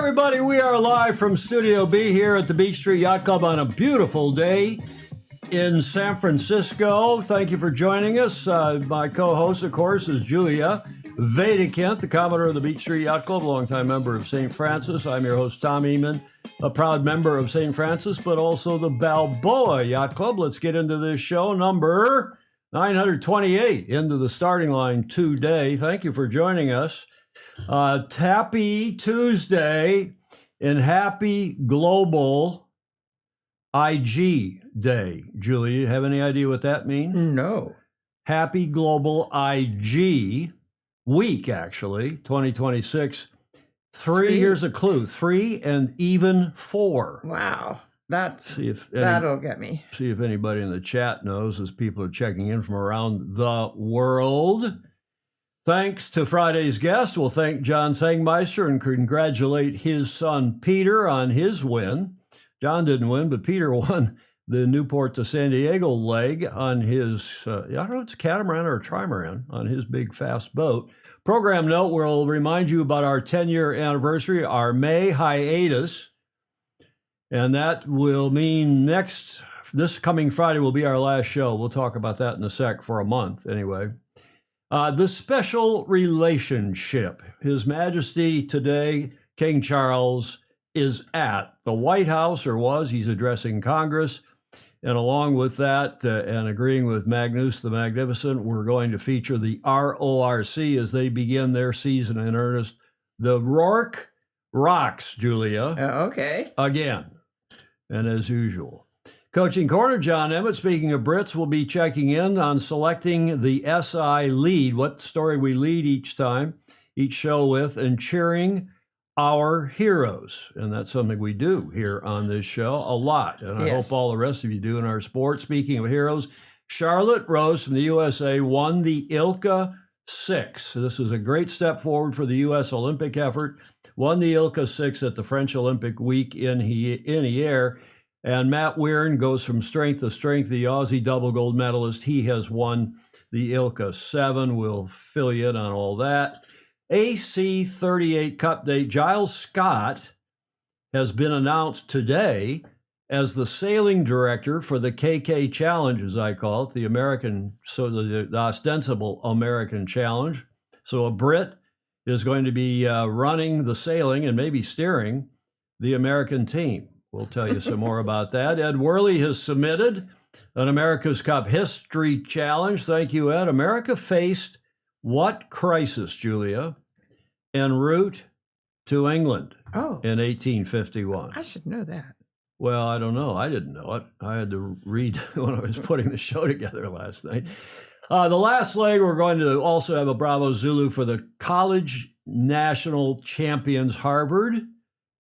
everybody. We are live from Studio B here at the Beach Street Yacht Club on a beautiful day in San Francisco. Thank you for joining us. My co-host, of course, is Julia Vedekind, the Commodore of the Beach Street Yacht Club, a longtime member of St. Francis. I'm your host, Tom Eamon, a proud member of St. Francis, but also the Balboa Yacht Club. Let's get into this show, number 928, into the starting line today. Thank you for joining us. Happy Tuesday and happy Global IG Day. Julie, you have any idea what that means? No. Happy Global IG Week, actually, 2026. Here's a clue, 3 and even 4. Wow. That'll get me. See if anybody in the chat knows as people are checking in from around the world. Thanks to Friday's guest. We'll thank John Sangmeister and congratulate his son Peter on his win. John didn't win, but Peter won the Newport to San Diego leg on his, I don't know if it's a catamaran or a trimaran, on his big fast boat. Program note, we'll remind you about our 10-year anniversary, our May hiatus. And that will mean this coming Friday will be our last show. We'll talk about that in a sec, for a month anyway. The special relationship. His Majesty today, King Charles, is at the White House, or was. He's addressing Congress. And along with that, and agreeing with Magnus the Magnificent, we're going to feature the RORC as they begin their season in earnest. The Rourke rocks, Julia. Okay. Again, and as usual. Coaching Corner, John Emmett, speaking of Brits, will be checking in on selecting the SI lead, what story we lead each time, each show with, and cheering our heroes. And that's something we do here on this show a lot. And I hope all the rest of you do in our sport. Speaking of heroes, Charlotte Rose from the USA won the ILCA 6. This is a great step forward for the U.S. Olympic effort. Won the ILCA 6 at the French Olympic Week in Hyères. And Matt Weirin goes from strength to strength, the Aussie double gold medalist. He has won the ILCA 7. We'll fill you in on all that. AC 38 Cup Day. Giles Scott has been announced today as the sailing director for the KK Challenge, as I call it, the ostensible American Challenge. So a Brit is going to be running the sailing and maybe steering the American team. We'll tell you some more about that. Ed Worley has submitted an America's Cup History Challenge. Thank you, Ed. America faced what crisis, Julia, en route to England in 1851? I should know that. Well, I don't know. I didn't know it. I had to read when I was putting the show together last night. The last leg, we're going to also have a Bravo Zulu for the college national champions, Harvard.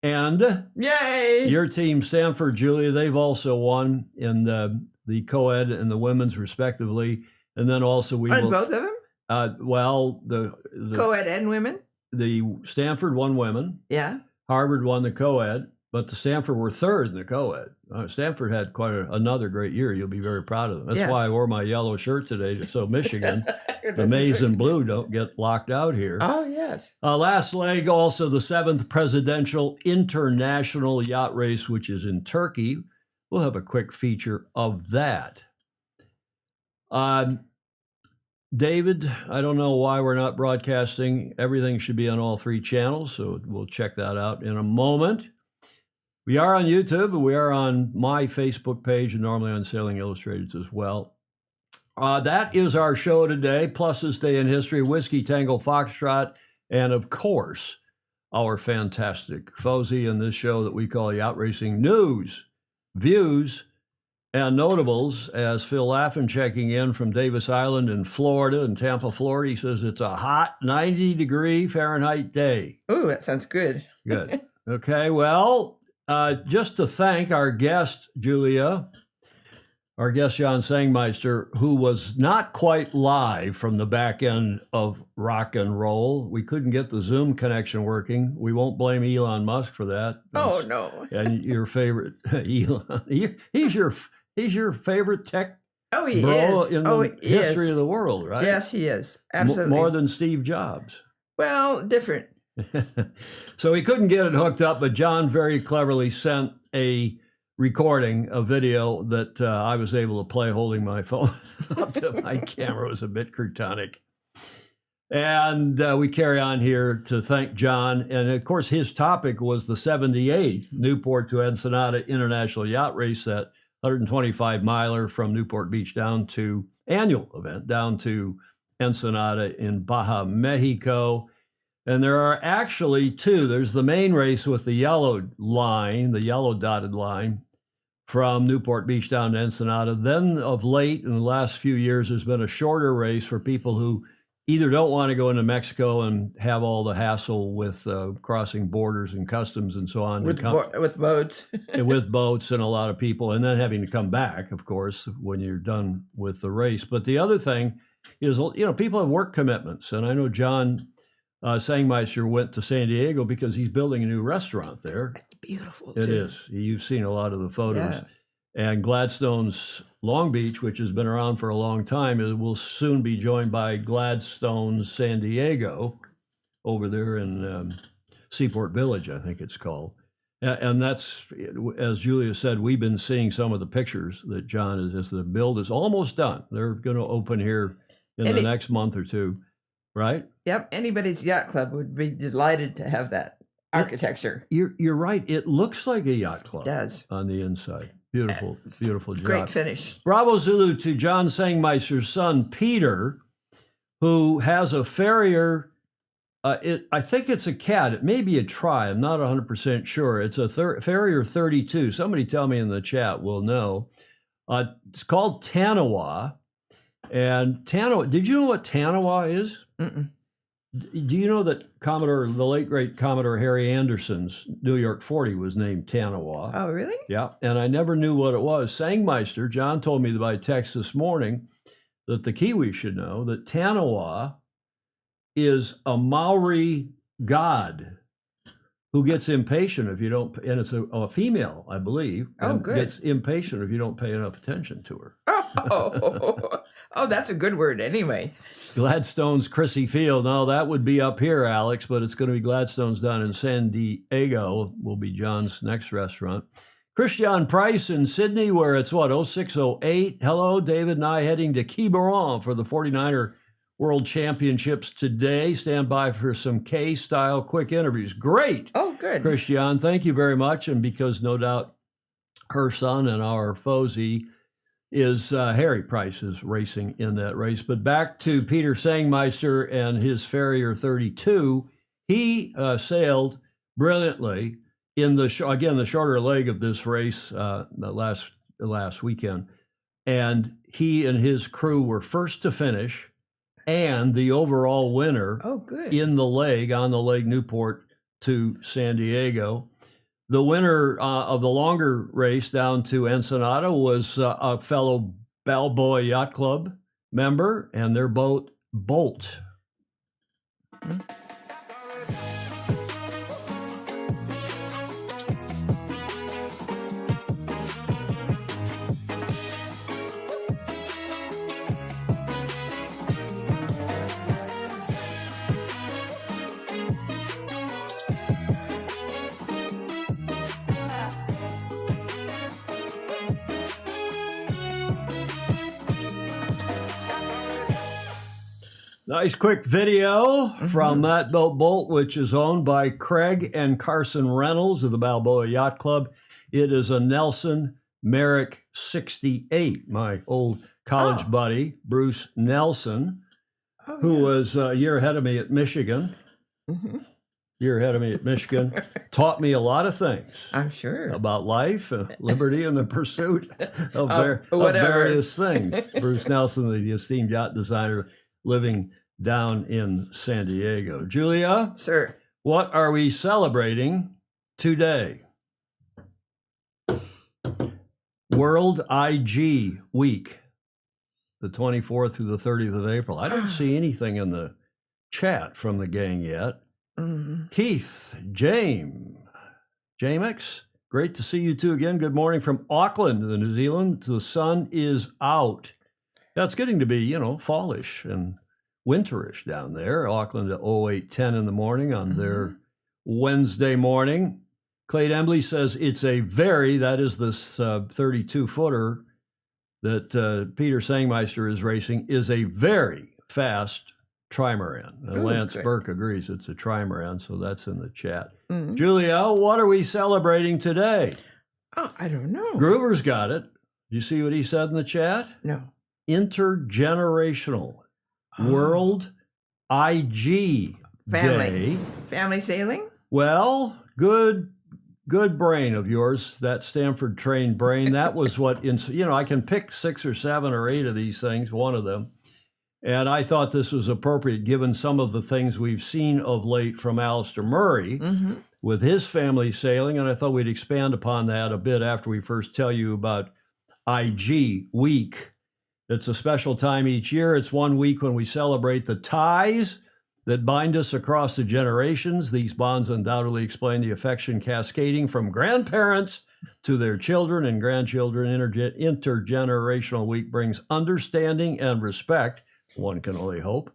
And yay! Your team, Stanford, Julia, they've also won in the co-ed and the women's, respectively. And then also both of them? The co-ed and women? The Stanford won women. Yeah. Harvard won the co-ed, but the Stanford were third in the co-ed. Stanford had quite another great year. You'll be very proud of them. That's why I wore my yellow shirt today, so Michigan, the maize and blue, don't get locked out here. Oh, yes. Last leg, also the 7th Presidential International Yacht Race, which is in Turkey. We'll have a quick feature of that. David, I don't know why we're not broadcasting. Everything should be on all 3 channels, so we'll check that out in a moment. We are on YouTube, and we are on my Facebook page, and normally on Sailing Illustrated as well. That is our show today, plus this day in history, Whiskey Tango Foxtrot, and of course, our fantastic Fozy in this show that we call Yacht Racing News, Views, and Notables, as Phil Laffin checking in from Davis Island in Florida, in Tampa, Florida. He says it's a hot 90-degree Fahrenheit day. Ooh, that sounds good. Good. Okay, well, just to thank our guest, Julia, our guest, John Sangmeister, who was not quite live from the back end of rock and roll. We couldn't get the Zoom connection working. We won't blame Elon Musk for that. Oh, no. And your favorite, Elon, he's your favorite tech bro is. In the history of the world, right? Yes, he is. Absolutely. More than Steve Jobs. Well, different. So he couldn't get it hooked up, but John very cleverly sent a recording, a video that I was able to play holding my phone up to my camera. It was a bit cryptonic. And we carry on here to thank John. And of course, his topic was the 78th Newport to Ensenada International Yacht Race, that 125 miler from Newport Beach annual event down to Ensenada in Baja, Mexico. And there are actually two. There's the main race with the yellow line, the yellow dotted line from Newport Beach down to Ensenada. Then of late, in the last few years, there's been a shorter race for people who either don't want to go into Mexico and have all the hassle with crossing borders and customs and so on. With boats. With boats and a lot of people, and then having to come back, of course, when you're done with the race. But the other thing is, people have work commitments. And I know John Sangmeister went to San Diego because he's building a new restaurant there. It's beautiful, It too. is. You've seen a lot of the photos. Yeah. And Gladstone's Long Beach, which has been around for a long time, will soon be joined by Gladstone's San Diego over there in Seaport Village, I think it's called. And that's, as Julia said, we've been seeing some of the pictures that John is, the build is almost done. They're going to open here in the next month or two, right? Yep. Anybody's yacht club would be delighted to have that architecture. You're right. It looks like a yacht club. It does. On the inside. Beautiful, beautiful job. Great finish. Bravo Zulu to John Sangmeister's son, Peter, who has a farrier. I think it's a cat. It may be a tri. I'm not 100% sure. It's a farrier 32. Somebody tell me in the chat. We'll know. It's called Tanawa. And Tanawa, did you know what Tanawa is? Mm-mm. Do you know that the late great Commodore Harry Anderson's New York 40 was named Tanawa? Oh, really? Yeah, and I never knew what it was. Sangmeister, John told me by text this morning that the Kiwis should know that Tanawa is a Maori god who gets impatient if you don't, and it's a female, I believe. Oh, and good. Gets impatient if you don't pay enough attention to her. Oh, that's a good word anyway. Gladstone's Chrissy Field. No, that would be up here, Alex, but it's going to be Gladstone's down in San Diego. Will be John's next restaurant. Christian Price in Sydney, where it's 0608. Hello, David and I heading to Quiberon for the 49er World Championships today. Stand by for some K-style quick interviews. Great. Oh, good. Christian, thank you very much. And because no doubt her son and our Fozy is Harry Price is racing in that race. But back to Peter Sangmeister and his Farrier 32. He sailed brilliantly in the shorter leg of this race the last weekend. And he and his crew were first to finish and the overall winner in the leg, on the Lake Newport to San Diego. The winner of the longer race down to Ensenada was a fellow Balboa Yacht Club member and their boat, Bolt. Nice quick video from that boat, which is owned by Craig and Carson Reynolds of the Balboa Yacht Club. It is a Nelson Merrick 68, my old college buddy, Bruce Nelson, who was a year ahead of me at Michigan. Taught me a lot of things. I'm sure. About life, liberty, and the pursuit of whatever. various things. Bruce Nelson, the esteemed yacht designer, living down in San Diego. Julia? Sir. What are we celebrating today? World IG Week, the 24th through the 30th of April. I don't see anything in the chat from the gang yet. Keith, Jamex, great to see you two again. Good morning from Auckland, New Zealand. The sun is out. Yeah, it's getting to be, fallish, and winterish down there. Auckland at 08:10 in the morning on their Wednesday morning. Clayton Embley says it's a very, that is this 32-footer that Peter Sangmeister is racing, is a very fast trimaran. And Lance Burke agrees it's a trimaran, so that's in the chat. Julia, what are we celebrating today? Oh, I don't know. Gruber's got it. You see what he said in the chat? No. Intergenerational World IG Day. Family sailing? Well, good brain of yours, that Stanford trained brain. That was what, I can pick 6 or 7 or 8 of these things, one of them. And I thought this was appropriate given some of the things we've seen of late from Alistair Murray with his family sailing. And I thought we'd expand upon that a bit after we first tell you about IG Week. It's a special time each year. It's one week when we celebrate the ties that bind us across the generations. These bonds undoubtedly explain the affection cascading from grandparents to their children and grandchildren. Intergenerational Week brings understanding and respect, one can only hope,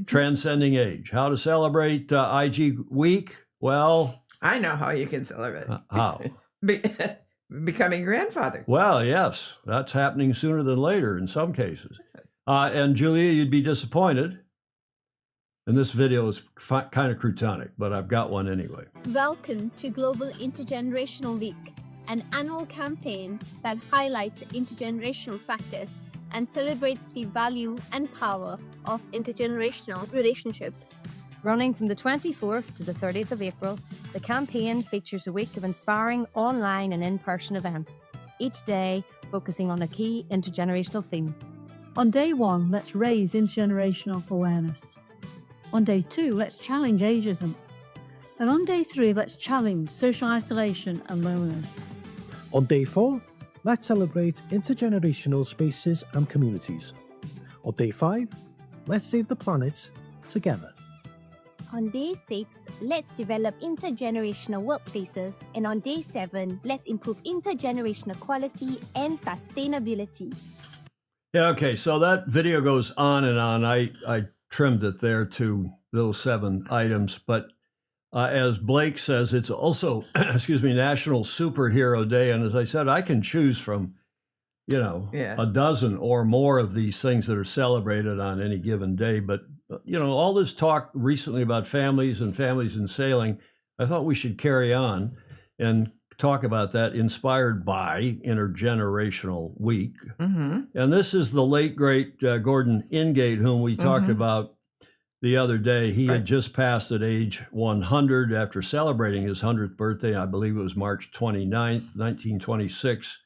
transcending age. How to celebrate IG Week? Well, I know how you can celebrate. How? Becoming grandfather. Well, yes, that's happening sooner than later in some cases. And Julia, you'd be disappointed. And this video is kind of croutonic, but I've got one anyway. Welcome to Global Intergenerational Week, an annual campaign that highlights intergenerational factors and celebrates the value and power of intergenerational relationships. Running from the 24th to the 30th of April, the campaign features a week of inspiring online and in-person events, each day focusing on a key intergenerational theme. On day 1, let's raise intergenerational awareness. On day 2, let's challenge ageism. And on day 3, let's challenge social isolation and loneliness. On day 4, let's celebrate intergenerational spaces and communities. On day 5, let's save the planet together. On day 6, let's develop intergenerational workplaces. And on day 7, let's improve intergenerational quality and sustainability. Yeah, okay, so that video goes on and on. I trimmed it there to those 7 items. But as Blake says, it's also, National Superhero Day. And as I said, I can choose from, a dozen or more of these things that are celebrated on any given day. But, all this talk recently about families and sailing, I thought we should carry on and talk about that, inspired by Intergenerational Week. And this is the late, great Gordon Ingate, whom we talked about the other day. He had just passed at age 100 after celebrating his 100th birthday. I believe it was March 29th, 1926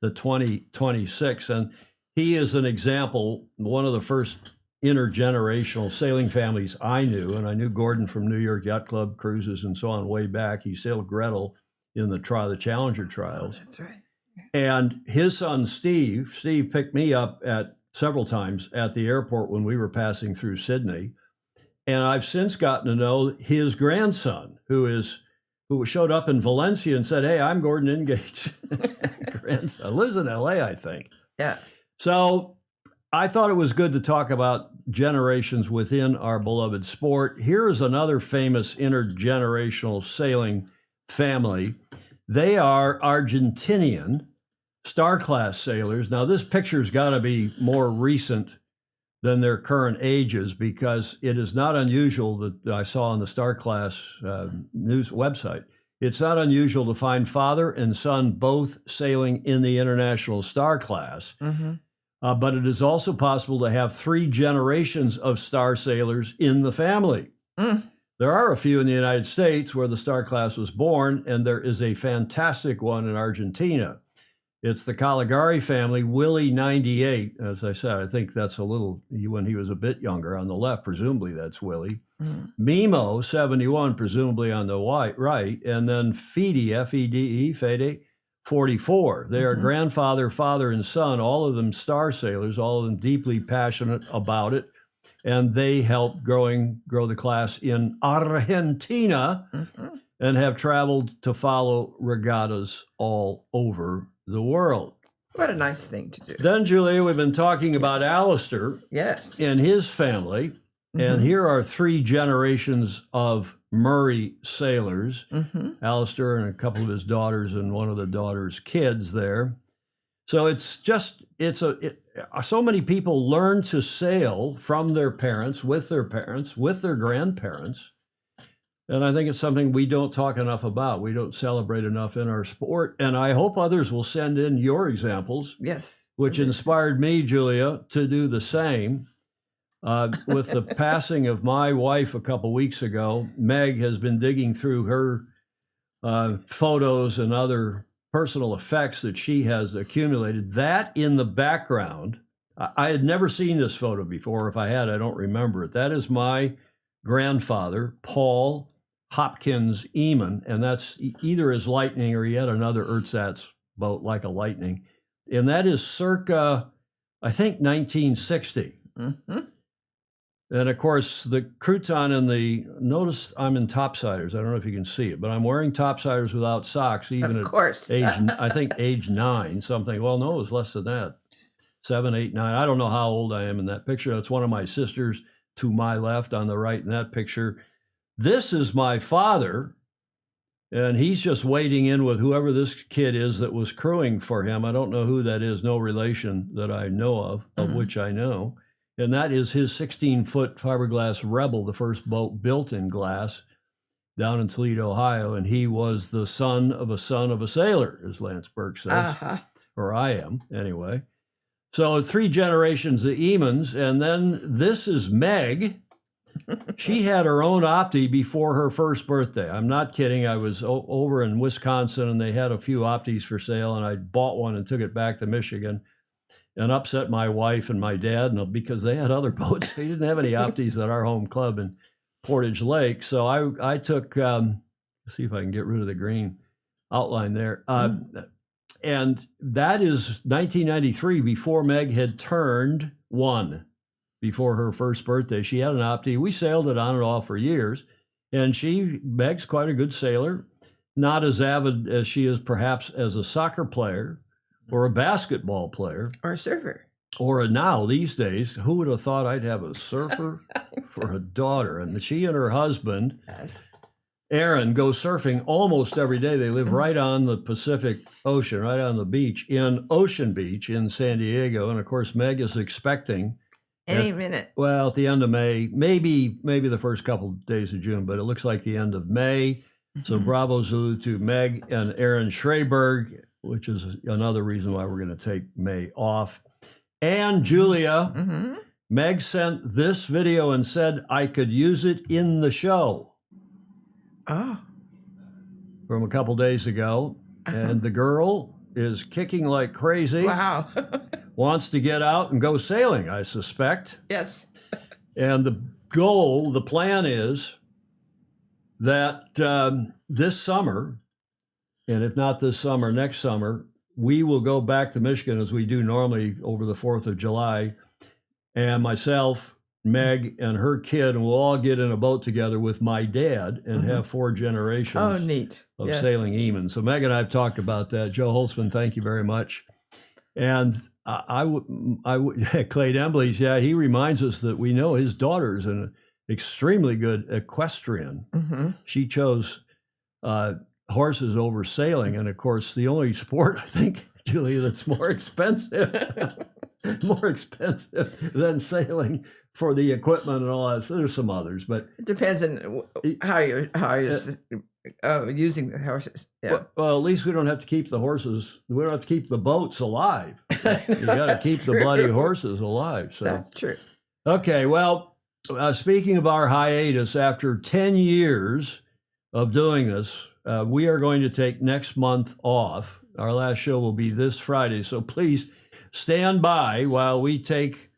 to 2026. And he is an example, one of the first intergenerational sailing families I knew. And I knew Gordon from New York Yacht Club cruises and so on way back. He sailed Gretel in the Challenger trials. That's right. And his son, Steve picked me up several times at the airport when we were passing through Sydney. And I've since gotten to know his grandson, who showed up in Valencia and said, "Hey, I'm Gordon Ingate's grandson." Lives in LA, I think. Yeah. So I thought it was good to talk about generations within our beloved sport. Here is another famous intergenerational sailing family. They are Argentinian star-class sailors. Now, this picture's got to be more recent than their current ages, because it is not unusual that I saw on the Star Class news website. It's not unusual to find father and son both sailing in the International Star Class. But it is also possible to have 3 generations of star sailors in the family. There are a few in the United States where the Star Class was born, and there is a fantastic one in Argentina. It's the Caligari family, Willie 98. As I said, I think that's when he was a bit younger on the left, presumably that's Willie. Mimo 71, presumably on the right, and then Fede, F-E-D-E, Fede 44. They are grandfather, father, and son, all of them star sailors, all of them deeply passionate about it. And they helped grow the class in Argentina and have traveled to follow regattas all over the world. What a nice thing to do. Then, Julia, we've been talking about Alistair Yes. and his family. And here are 3 generations of Murray sailors, Alistair and a couple of his daughters and one of the daughter's kids there. So so many people learn to sail from their parents, with their grandparents. And I think it's something we don't talk enough about. We don't celebrate enough in our sport. And I hope others will send in your examples. Yes. Which inspired me, Julia, to do the same. With the passing of my wife a couple weeks ago, Meg has been digging through her photos and other personal effects that she has accumulated. That in the background, I had never seen this photo before. If I had, I don't remember it. That is my grandfather, Paul Hopkins Eamon, and that's either his Lightning or he had another ersatz boat like a Lightning. And that is circa, I think, 1960. And of course, the crouton notice I'm in topsiders. I don't know if you can see it, but I'm wearing topsiders without socks, even Of course. I think age 9, something. Well, no, it was less than that. 7, 8, 9. I don't know how old I am in that picture. That's one of my sisters to my left on the right in that picture. This is my father, and he's just wading in with whoever this kid is that was crewing for him. I don't know who that is, no relation that I know of which I know. And that is his 16-foot fiberglass Rebel, the first boat built in glass down in Toledo, Ohio. And he was the son of a sailor, as Lance Burke says, or I am anyway. So 3 generations of Eamons. And then this is Meg. She had her own Opti before her first birthday. I'm not kidding. I was over in Wisconsin and they had a few Optis for sale, and I bought one and took it back to Michigan and upset my wife and my dad because they had other boats. They didn't have any Optis at our home club in Portage Lake. So I took, let's see if I can get rid of the green outline there. And that is 1993, before Meg had turned 1, before her first birthday. She had an Opti. We sailed it on and off for years. And Meg's quite a good sailor, not as avid as she is perhaps as a soccer player or a basketball player. Or a surfer. Or now, these days, who would have thought I'd have a surfer for a daughter? And she and her husband, Aaron, go surfing almost every day. They live right on the Pacific Ocean, right on the beach in Ocean Beach in San Diego. And of course, Meg is expecting any minute. Well, at the end of May, maybe the first couple of days of June, but it looks like the end of May. So bravo Zulu to Meg and Aaron Schreiberg, which is another reason why we're going to take May off. And Julia, Meg sent this video and said I could use it in the show. Oh. From a couple days ago. And the girl is kicking like crazy. Wow. Wants to get out and go sailing, I suspect. Yes. And the plan is that this summer, and if not this summer, next summer, we will go back to Michigan as we do normally over the 4th of July. And myself, Meg, and her kid, and we'll all get in a boat together with my dad and have 4 generations neat. of sailing Eamon. So Meg and I have talked about that. Joe Holtzman, thank you very much. And Clay Demblies, he reminds us that we know his daughter's an extremely good equestrian. She chose horses over sailing. And of course, the only sport, I think, Julia, that's more expensive than sailing for the equipment and all that. So there's some others, but it depends on how you're using the horses. Yeah. Well, at least we don't have to keep the horses. We don't have to keep the boats alive. You got to keep the bloody horses alive. So that's true. Okay. Well, speaking of our hiatus, after 10 years of doing this, we are going to take next month off. Our last show will be this Friday. So please stand by while we take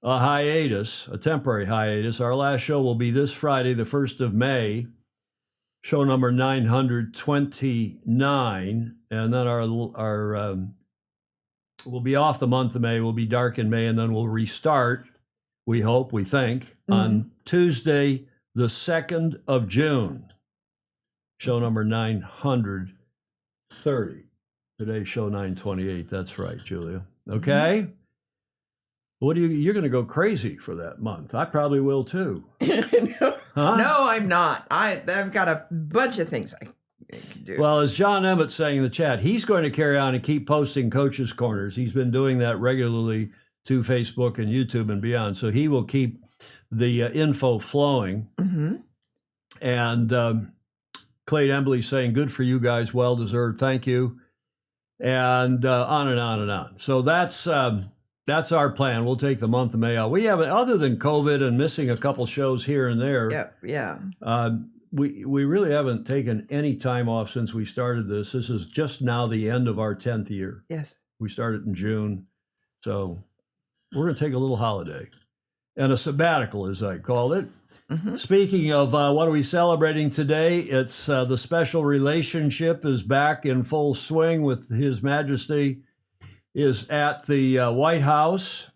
a hiatus, a temporary hiatus. Our last show will be this Friday, the 1st of May, show number 929. And then we'll be off the month of May. We'll be dark in May, and then we'll restart, we hope, we think, on Tuesday, the 2nd of June, show number 930. Today's show 928. That's right, Julia. Okay? You're going to go crazy for that month. I probably will too. No, Huh? no, I'm not. I've got a bunch of things I can do. Well, as John Emmett's saying in the chat, he's going to carry on and keep posting Coach's Corners. He's been doing that regularly to Facebook and YouTube and beyond. So he will keep the info flowing. Mm-hmm. And Clay Embley saying, good for you guys, well deserved, thank you. And on and on and on. So that's our plan. We'll take the month of May out. We haven't, other than COVID and missing a couple shows here and there. Yeah. We really haven't taken any time off since we started this. This is just now the end of our 10th year. Yes. We started in June. So we're going to take a little holiday and a sabbatical, as I called it. Mm-hmm. Speaking of what are we celebrating today, it's the special relationship is back in full swing with His Majesty is at the White House.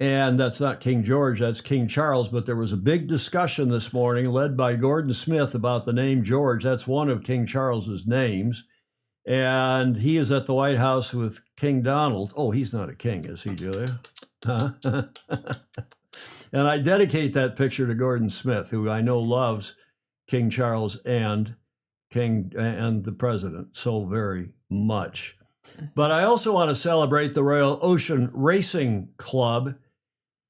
And that's not King George, that's King Charles. But there was a big discussion this morning led by Gordon Smith about the name George. That's one of King Charles's names. And he is at the White House with King Donald. Oh, he's not a king, is he, Julia? Huh? And I dedicate that picture to Gordon Smith, who I know loves King Charles and the president so very much. But I also want to celebrate the Royal Ocean Racing Club.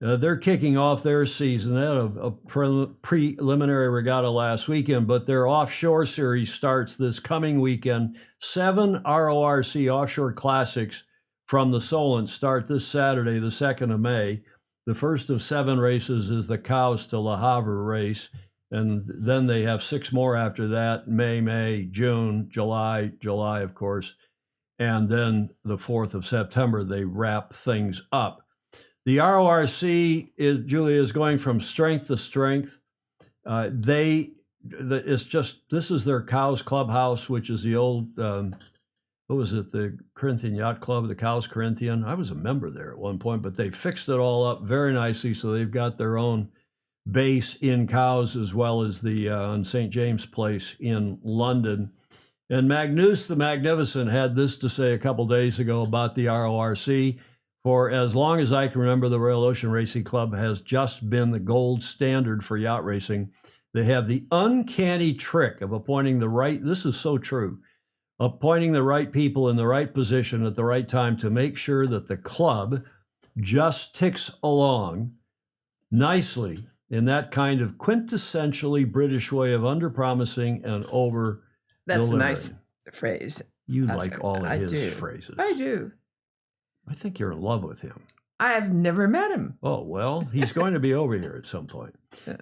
They're kicking off their season. They had a preliminary regatta last weekend, but their offshore series starts this coming weekend. 7 RORC Offshore Classics from the Solent start this Saturday, the 2nd of May. The first of 7 races is the Cowes to Le Havre race, and then they have 6 more after that, May, June, July, of course, and then the 4th of September, they wrap things up. The RORC, Julia, is going from strength to strength. This is their Cowes Clubhouse, which is the old, the Corinthian Yacht Club, the Cowes Corinthian. I was a member there at one point, but they fixed it all up very nicely. So they've got their own base in Cowes as well as the on St. James Place in London. And Magnus the Magnificent had this to say a couple days ago about the RORC. For as long as I can remember, the Royal Ocean Racing Club has just been the gold standard for yacht racing. They have the uncanny trick of appointing this is so true, appointing the right people in the right position at the right time to make sure that the club just ticks along nicely in that kind of quintessentially British way of under-promising and over-delivering. That's a nice phrase. You like all of his phrases. I do. I think you're in love with him. I have never met him. Oh, well, he's going to be over here at some point.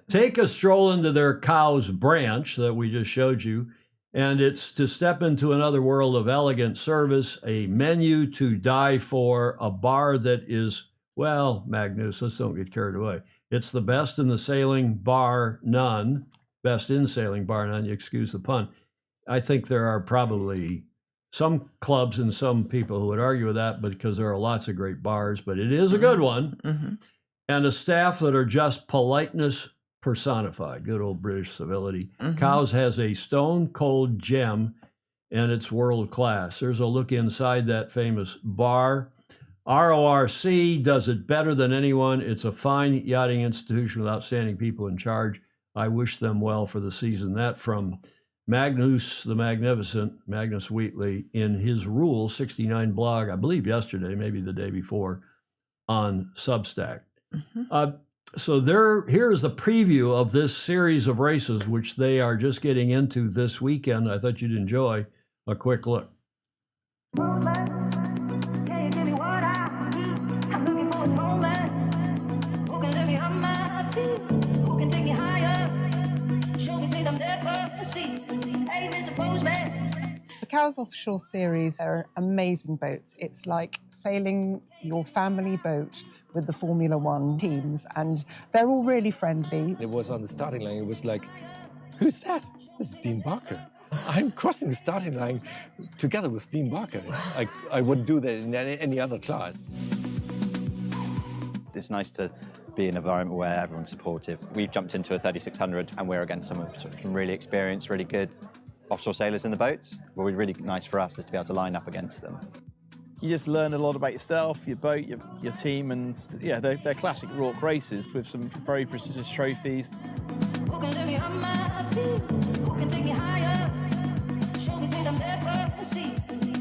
Take a stroll into their Cowes branch that we just showed you, and it's to step into another world of elegant service, a menu to die for, a bar that is, well, Magnus, let's don't get carried away. It's the best in the sailing bar none. Best in sailing bar none, you excuse the pun. I think there are probably some clubs and some people who would argue with that, but because there are lots of great bars, but it is a good one. Mm-hmm. And a staff that are just politeness personified, good old British civility. Mm-hmm. Cowes has a stone cold gem, and it's world class. There's a look inside that famous bar. RORC does it better than anyone. It's a fine yachting institution with outstanding people in charge. I wish them well for the season. That from Magnus the Magnificent, Magnus Wheatley, in his Rule 69 blog, I believe yesterday, maybe the day before, on Substack. Mm-hmm. So here's the preview of this series of races, which they are just getting into this weekend. I thought you'd enjoy a quick look. The Cowes Offshore Series are amazing boats. It's like sailing your family boat with the Formula One teams, and they're all really friendly. It was on the starting line, it was like, who's that? This is Dean Barker. I'm crossing the starting line together with Dean Barker. I wouldn't do that in any other class. It's nice to be in an environment where everyone's supportive. We've jumped into a 3600 and we're against some really experienced, really good offshore sailors in the boats. What would be really nice for us is to be able to line up against them. You just learn a lot about yourself, your boat, your team, and yeah, they're classic Rourke races with some very prestigious trophies. Who can let me on my feet? Who can take me higher? Show me things I've never seen.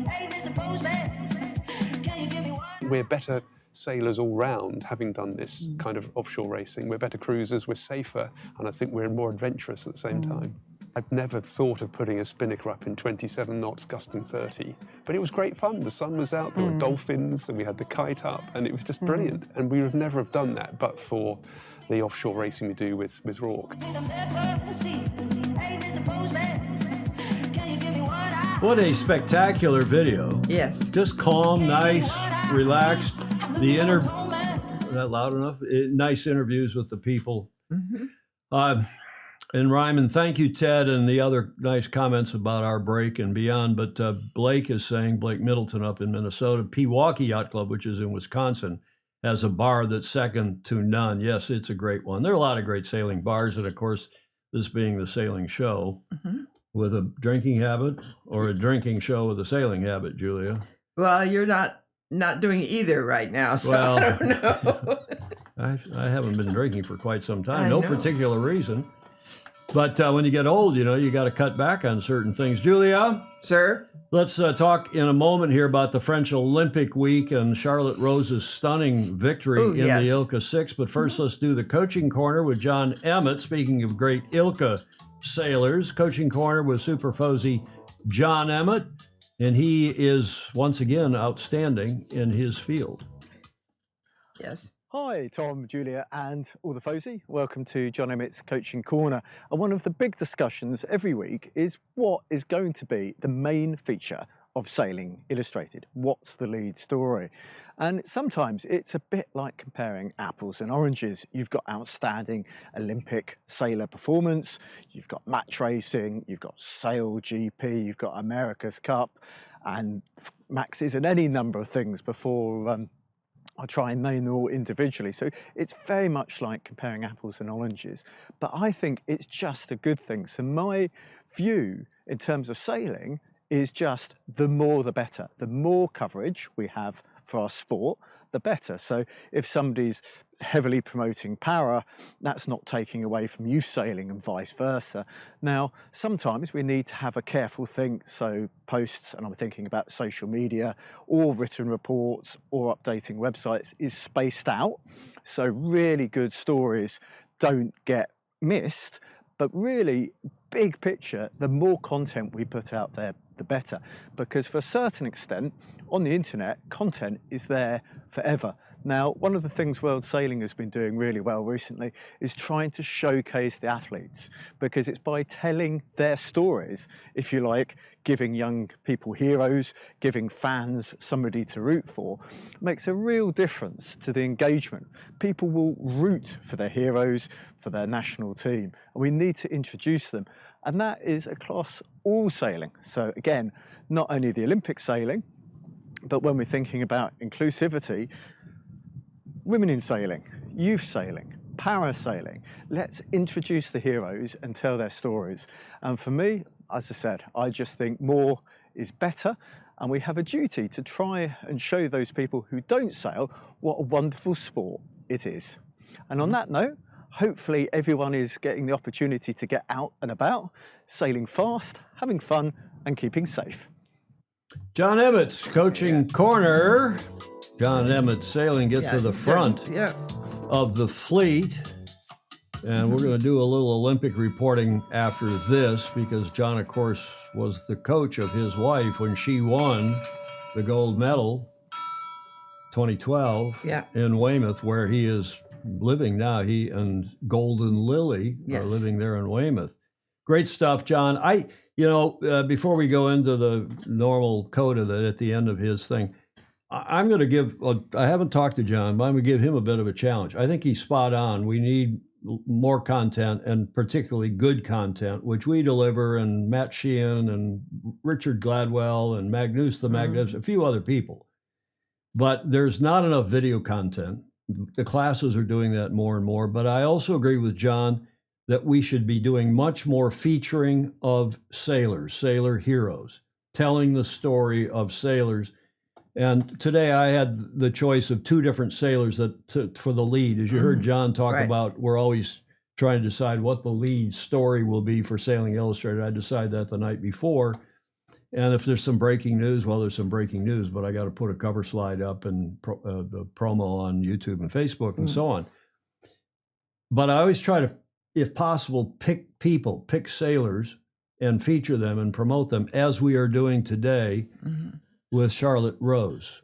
Hey, Mr. Postman, can you give me one? We're better sailors all round, having done this kind of offshore racing. We're better cruisers, we're safer, and I think we're more adventurous at the same time. I've never thought of putting a spinnaker up in 27 knots, gusting 30, but it was great fun. The sun was out, there were dolphins, and we had the kite up, and it was just brilliant. And we would never have done that but for the offshore racing we do with Rourke. What a spectacular video. Yes. Just calm, nice, relaxed. That loud enough? Nice interviews with the people. And Ryman, thank you, Ted, and the other nice comments about our break and beyond. But Blake is saying, Blake Middleton up in Minnesota, Pewaukee Yacht Club, which is in Wisconsin, has a bar that's second to none. Yes, it's a great one. There are a lot of great sailing bars, and of course, this being the sailing show, with a drinking habit or a drinking show with a sailing habit, Julia? Well, you're not doing either right now, so I don't know. I haven't been drinking for quite some time. I No know. particular reason. But when you get old, you got to cut back on certain things. Julia? Sir? Let's talk in a moment here about the French Olympic week and Charlotte Rose's stunning victory in yes. the Ilka 6. But first, let's do the Coaching Corner with John Emmett. Speaking of great Ilka sailors, Coaching Corner with Super Fozy John Emmett. And he is, once again, outstanding in his field. Yes. Hi, Tom, Julia, and all the Fozy. Welcome to John Emmett's Coaching Corner. And one of the big discussions every week is what is going to be the main feature of Sailing Illustrated. What's the lead story? And sometimes it's a bit like comparing apples and oranges. You've got outstanding Olympic sailor performance, you've got match racing, you've got Sail GP, you've got America's Cup, and maxes, and any number of things before I'll try and name them all individually. So it's very much like comparing apples and oranges, but I think it's just a good thing. So my view in terms of sailing is just the more the better. The more coverage we have for our sport, the better. So if somebody's heavily promoting para, that's not taking away from youth sailing and vice versa. Now, sometimes we need to have a careful think, so posts, and I'm thinking about social media, or written reports, or updating websites is spaced out. So really good stories don't get missed, but really big picture, the more content we put out there, the better. Because for a certain extent, on the internet, content is there forever. Now, one of the things World Sailing has been doing really well recently is trying to showcase the athletes, because it's by telling their stories, if you like, giving young people heroes, giving fans somebody to root for, makes a real difference to the engagement. People will root for their heroes, for their national team, and we need to introduce them. And that is across all sailing. So again, not only the Olympic sailing, but when we're thinking about inclusivity, women in sailing, youth sailing, parasailing, let's introduce the heroes and tell their stories. And for me, as I said, I just think more is better, and we have a duty to try and show those people who don't sail what a wonderful sport it is. And on that note, hopefully everyone is getting the opportunity to get out and about, sailing fast, having fun, and keeping safe. John Emmett's Coaching Corner. John Emmett sailing to the front of the fleet. And we're going to do a little Olympic reporting after this, because John, of course, was the coach of his wife when she won the gold medal 2012 in Weymouth, where he is living now. He and Golden Lily are living there in Weymouth. Great stuff, John. Before we go into the normal coda that at the end of his thing, I'm going to give, I haven't talked to John, but I'm going to give him a bit of a challenge. I think he's spot on. We need more content, and particularly good content, which we deliver, and Matt Sheehan and Richard Gladwell and Magnus the Magnificent, a few other people. But there's not enough video content. The classes are doing that more and more. But I also agree with John that we should be doing much more featuring of sailors, sailor heroes, telling the story of sailors. And today I had the choice of two different sailors for the lead. As you heard John talk Right. about, we're always trying to decide what the lead story will be for Sailing Illustrated. I decided that the night before. And if there's some breaking news, well, there's some breaking news, but I got to put a cover slide up and the promo on YouTube and Facebook and so on. But I always try to, if possible, pick sailors and feature them and promote them, as we are doing today with Charlotte Rose.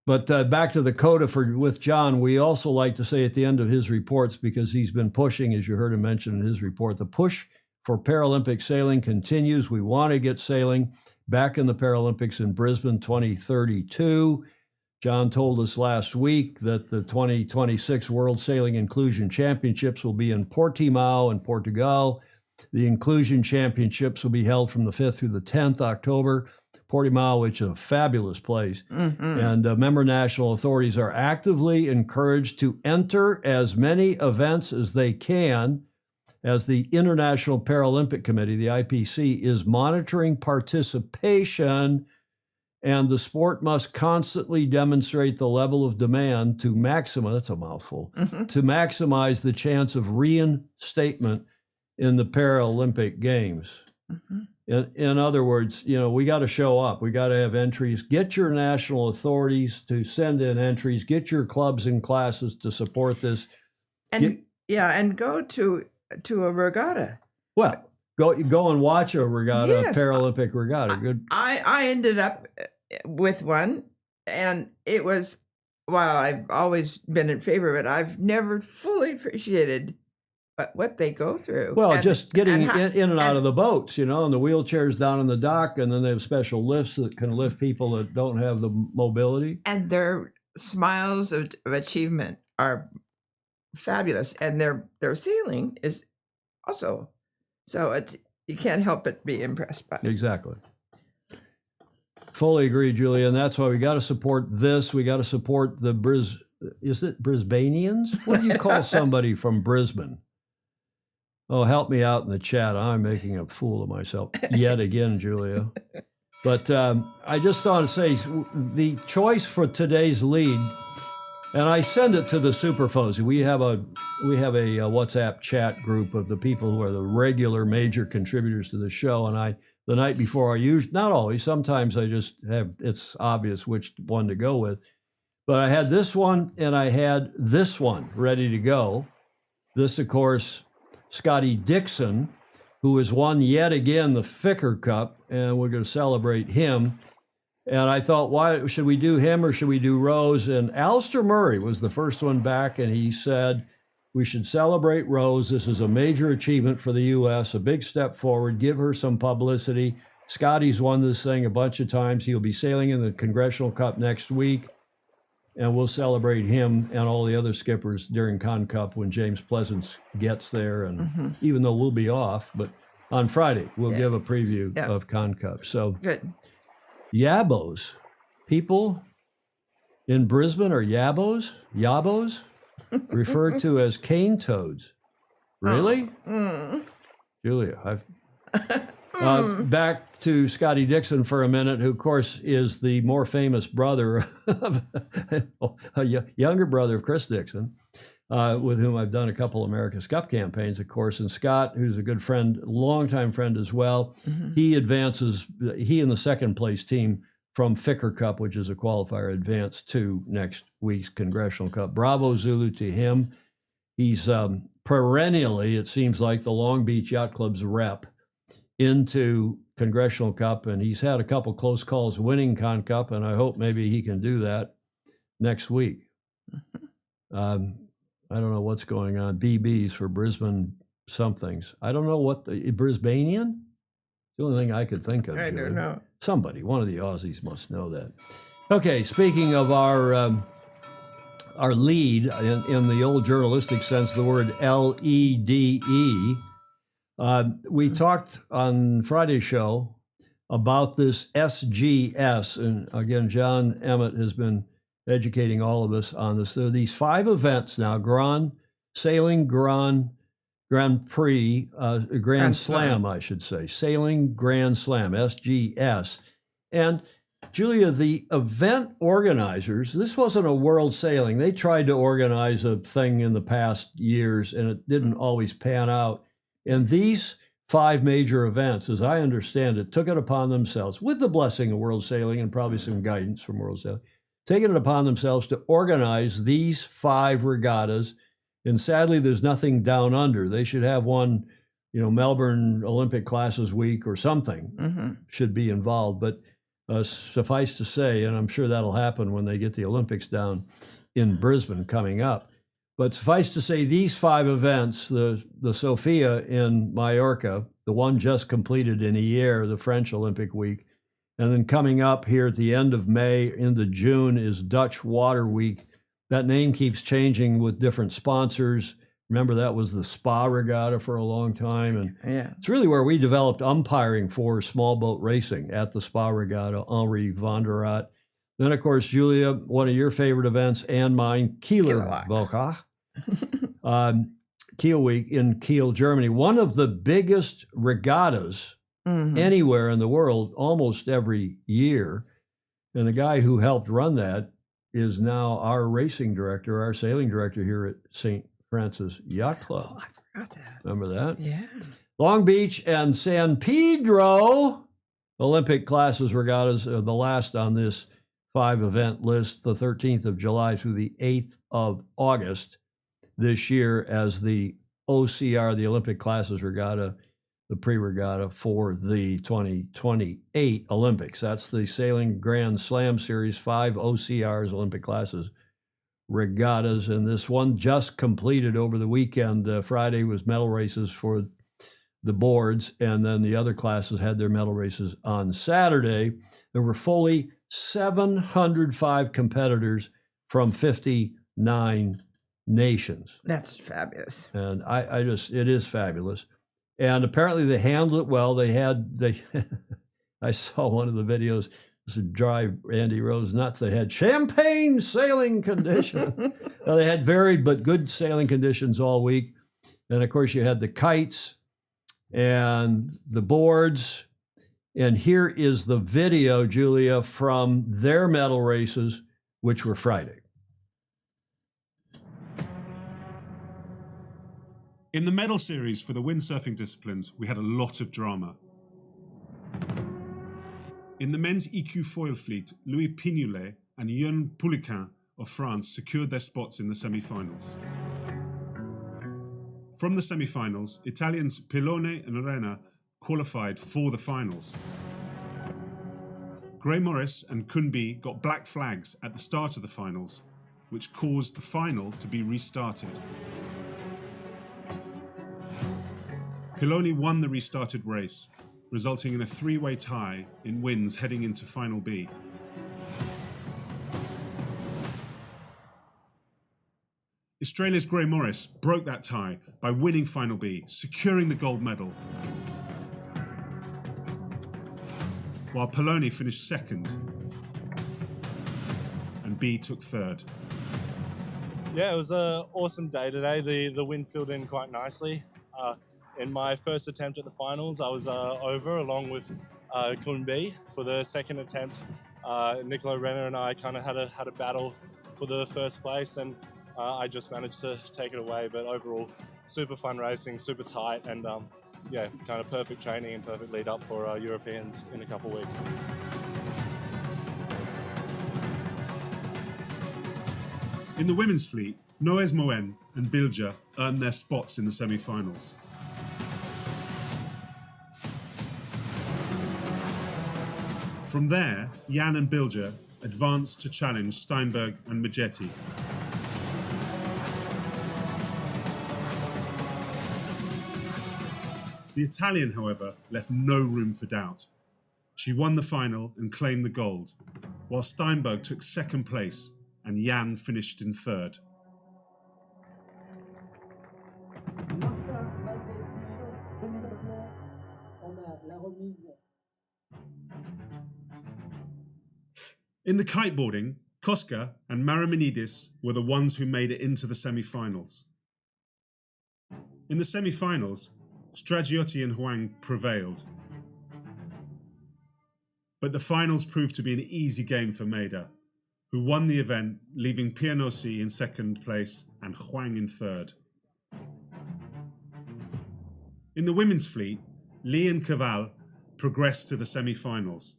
But back to the coda with John, we also like to say at the end of his reports, because he's been pushing, as you heard him mention in his report, the push for Paralympic sailing continues. We want to get sailing back in the Paralympics in Brisbane 2032. John told us last week that the 2026 World Sailing Inclusion Championships will be in Portimao in Portugal. The Inclusion Championships will be held from the 5th through the 10th October. Portimao, which is a fabulous place. And member national authorities are actively encouraged to enter as many events as they can, as the International Paralympic Committee, the IPC, is monitoring participation, and the sport must constantly demonstrate the level of demand to maximize, that's a mouthful, to maximize the chance of reinstatement in the Paralympic Games. In other words, we got to show up. We got to have entries. Get your national authorities to send in entries. Get your clubs and classes to support this. And and go to a regatta. Well, go and watch a regatta, Yes. Paralympic regatta. Good. I ended up with one, and it was, while I've always been in favor of it, I've never fully appreciated what they go through. Well, And- just getting and in and out of the boats, and the wheelchairs down on the dock, and then they have special lifts that can lift people that don't have the mobility. and their smiles of achievement are fabulous, and their ceiling is also, so it's, you can't help but be impressed by it. Exactly. Fully agree, Julia, and that's why we got to support this. We got to support the is it Brisbaneans? What do you call somebody from Brisbane? Oh, help me out in the chat. I'm making a fool of myself yet again, Julia. But I just want to say the choice for today's lead, and I send it to the Super Fozy. We have a WhatsApp chat group of the people who are the regular major contributors to the show, and the night before not always, sometimes I just have, it's obvious which one to go with. But I had this one and I had this one ready to go. This, of course, Scotty Dixon, who has won yet again the Ficker Cup, and we're going to celebrate him. And I thought, why should we do him or should we do Rose? And Alistair Murray was the first one back, and he said, we should celebrate Rose. This is a major achievement for the U.S., a big step forward. Give her some publicity. Scotty's won this thing a bunch of times. He'll be sailing in the Congressional Cup next week, and we'll celebrate him and all the other skippers during Con Cup when James Pleasance gets there. And even though we'll be off, but on Friday, we'll give a preview of Con Cup. So Good. Yabos. People in Brisbane are Yabos, referred to as cane toads. Really? Julia, back to Scotty Dixon for a minute, who, of course, is the more famous brother of a younger brother of Chris Dixon, with whom I've done a couple America's Cup campaigns, of course. And Scott, who's a good friend, longtime friend as well, he advances, he and the second place team from Ficker Cup, which is a qualifier, advance to next week's Congressional Cup. Bravo Zulu to him. He's perennially, it seems like, the Long Beach Yacht Club's rep into Congressional Cup, and he's had a couple close calls winning Con Cup, and I hope maybe he can do that next week. I don't know what's going on. BBs for Brisbane somethings. I don't know what the Brisbanean? It's the only thing I could think of. I Julie. don't know. Somebody, one of the Aussies must know that. Okay, speaking of our lead, in the old journalistic sense, the word LEDE, we talked on Friday's show about this SGS, and again, John Emmett has been educating all of us on this. There are these 5 events now: Sailing Grand Prix, Grand Slam, I should say, Sailing Grand Slam, SGS. And Julia, the event organizers, this wasn't a world sailing. They tried to organize a thing in the past years, and it didn't always pan out. And these 5 major events, as I understand it, took it upon themselves, with the blessing of world sailing and probably some guidance from world sailing, taking it upon themselves to organize these 5 regattas. And sadly, there's nothing down under. They should have one, Melbourne Olympic Classes Week or something should be involved. But suffice to say, and I'm sure that'll happen when they get the Olympics down in Brisbane coming up. But suffice to say, these 5 events, the Sofia in Mallorca, the one just completed in Hyères, the French Olympic week, and then coming up here at the end of May into June is Dutch Water Week. That name keeps changing with different sponsors. Remember, that was the Spa Regatta for a long time. And it's really where we developed umpiring for small boat racing, at the Spa Regatta, Henri van der Rat. Then, of course, Julia, one of your favorite events and mine, Kieler Woche. Kiel Week in Kiel, Germany. One of the biggest regattas anywhere in the world, almost every year. And the guy who helped run that is now our racing director, our sailing director here at St. Francis Yacht Club. Oh, I forgot that. Remember that? Yeah. Long Beach and San Pedro Olympic Classes Regattas are the last on this 5-event list, the 13th of July through the 8th of August this year, as the OCR, the Olympic Classes Regatta, the pre-regatta for the 2028 Olympics. That's the Sailing Grand Slam Series, 5 OCRs, Olympic Classes Regattas, and this one just completed over the weekend. Friday was medal races for the boards, and then the other classes had their medal races on Saturday. There were fully 705 competitors from 59 nations. That's fabulous. And it is fabulous. And apparently they handled it well. I saw one of the videos. This would drive Andy Rose nuts. They had champagne sailing conditions. They had varied but good sailing conditions all week. And of course, you had the kites and the boards. And here is the video, Julia, from their medal races, which were Friday. In the medal series for the windsurfing disciplines, we had a lot of drama. In the men's EQ foil fleet, Louis Pignolet and Yann Pouliquin of France secured their spots in the semi-finals. From the semi-finals, Italians Pilone and Arena qualified for the finals. Gray Morris and Kunbi got black flags at the start of the finals, which caused the final to be restarted. Piloni won the restarted race, resulting in a 3-way tie in wins heading into Final B. Australia's Gray Morris broke that tie by winning Final B, securing the gold medal, while Piloni finished second and B took third. Yeah, it was an awesome day today. The wind filled in quite nicely. In my first attempt at the finals, I was over along with Kunbi. For the second attempt, Nicola Renner and I kind of had a battle for the first place, and I just managed to take it away. But overall, super fun racing, super tight, and yeah, kind of perfect training and perfect lead up for Europeans in a couple of weeks. In the women's fleet, Noes Moen and Bilger earned their spots in the semi-finals. From there, Jan and Bilger advanced to challenge Steinberg and Majetti. The Italian, however, left no room for doubt. She won the final and claimed the gold, while Steinberg took second place and Jan finished in third. In the kiteboarding, Koska and Maraminidis were the ones who made it into the semi-finals. In the semi-finals, Stragiotti and Huang prevailed. But the finals proved to be an easy game for Maida, who won the event, leaving Pianossi in second place and Huang in third. In the women's fleet, Lee and Cavall progressed to the semi-finals.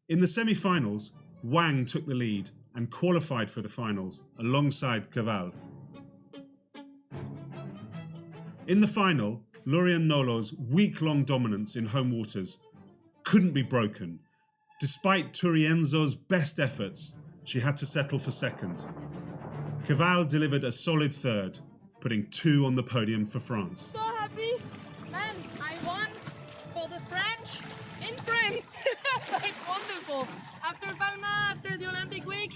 In the semi-finals, Wang took the lead and qualified for the finals alongside Cavall. In the final, Lorian Nolo's week-long dominance in home waters couldn't be broken. Despite Turienzo's best efforts, she had to settle for second. Cavall delivered a solid third, putting 2 on the podium for France. So happy, man! I won for the French in France. So it's wonderful. After Palma, after the Olympic week,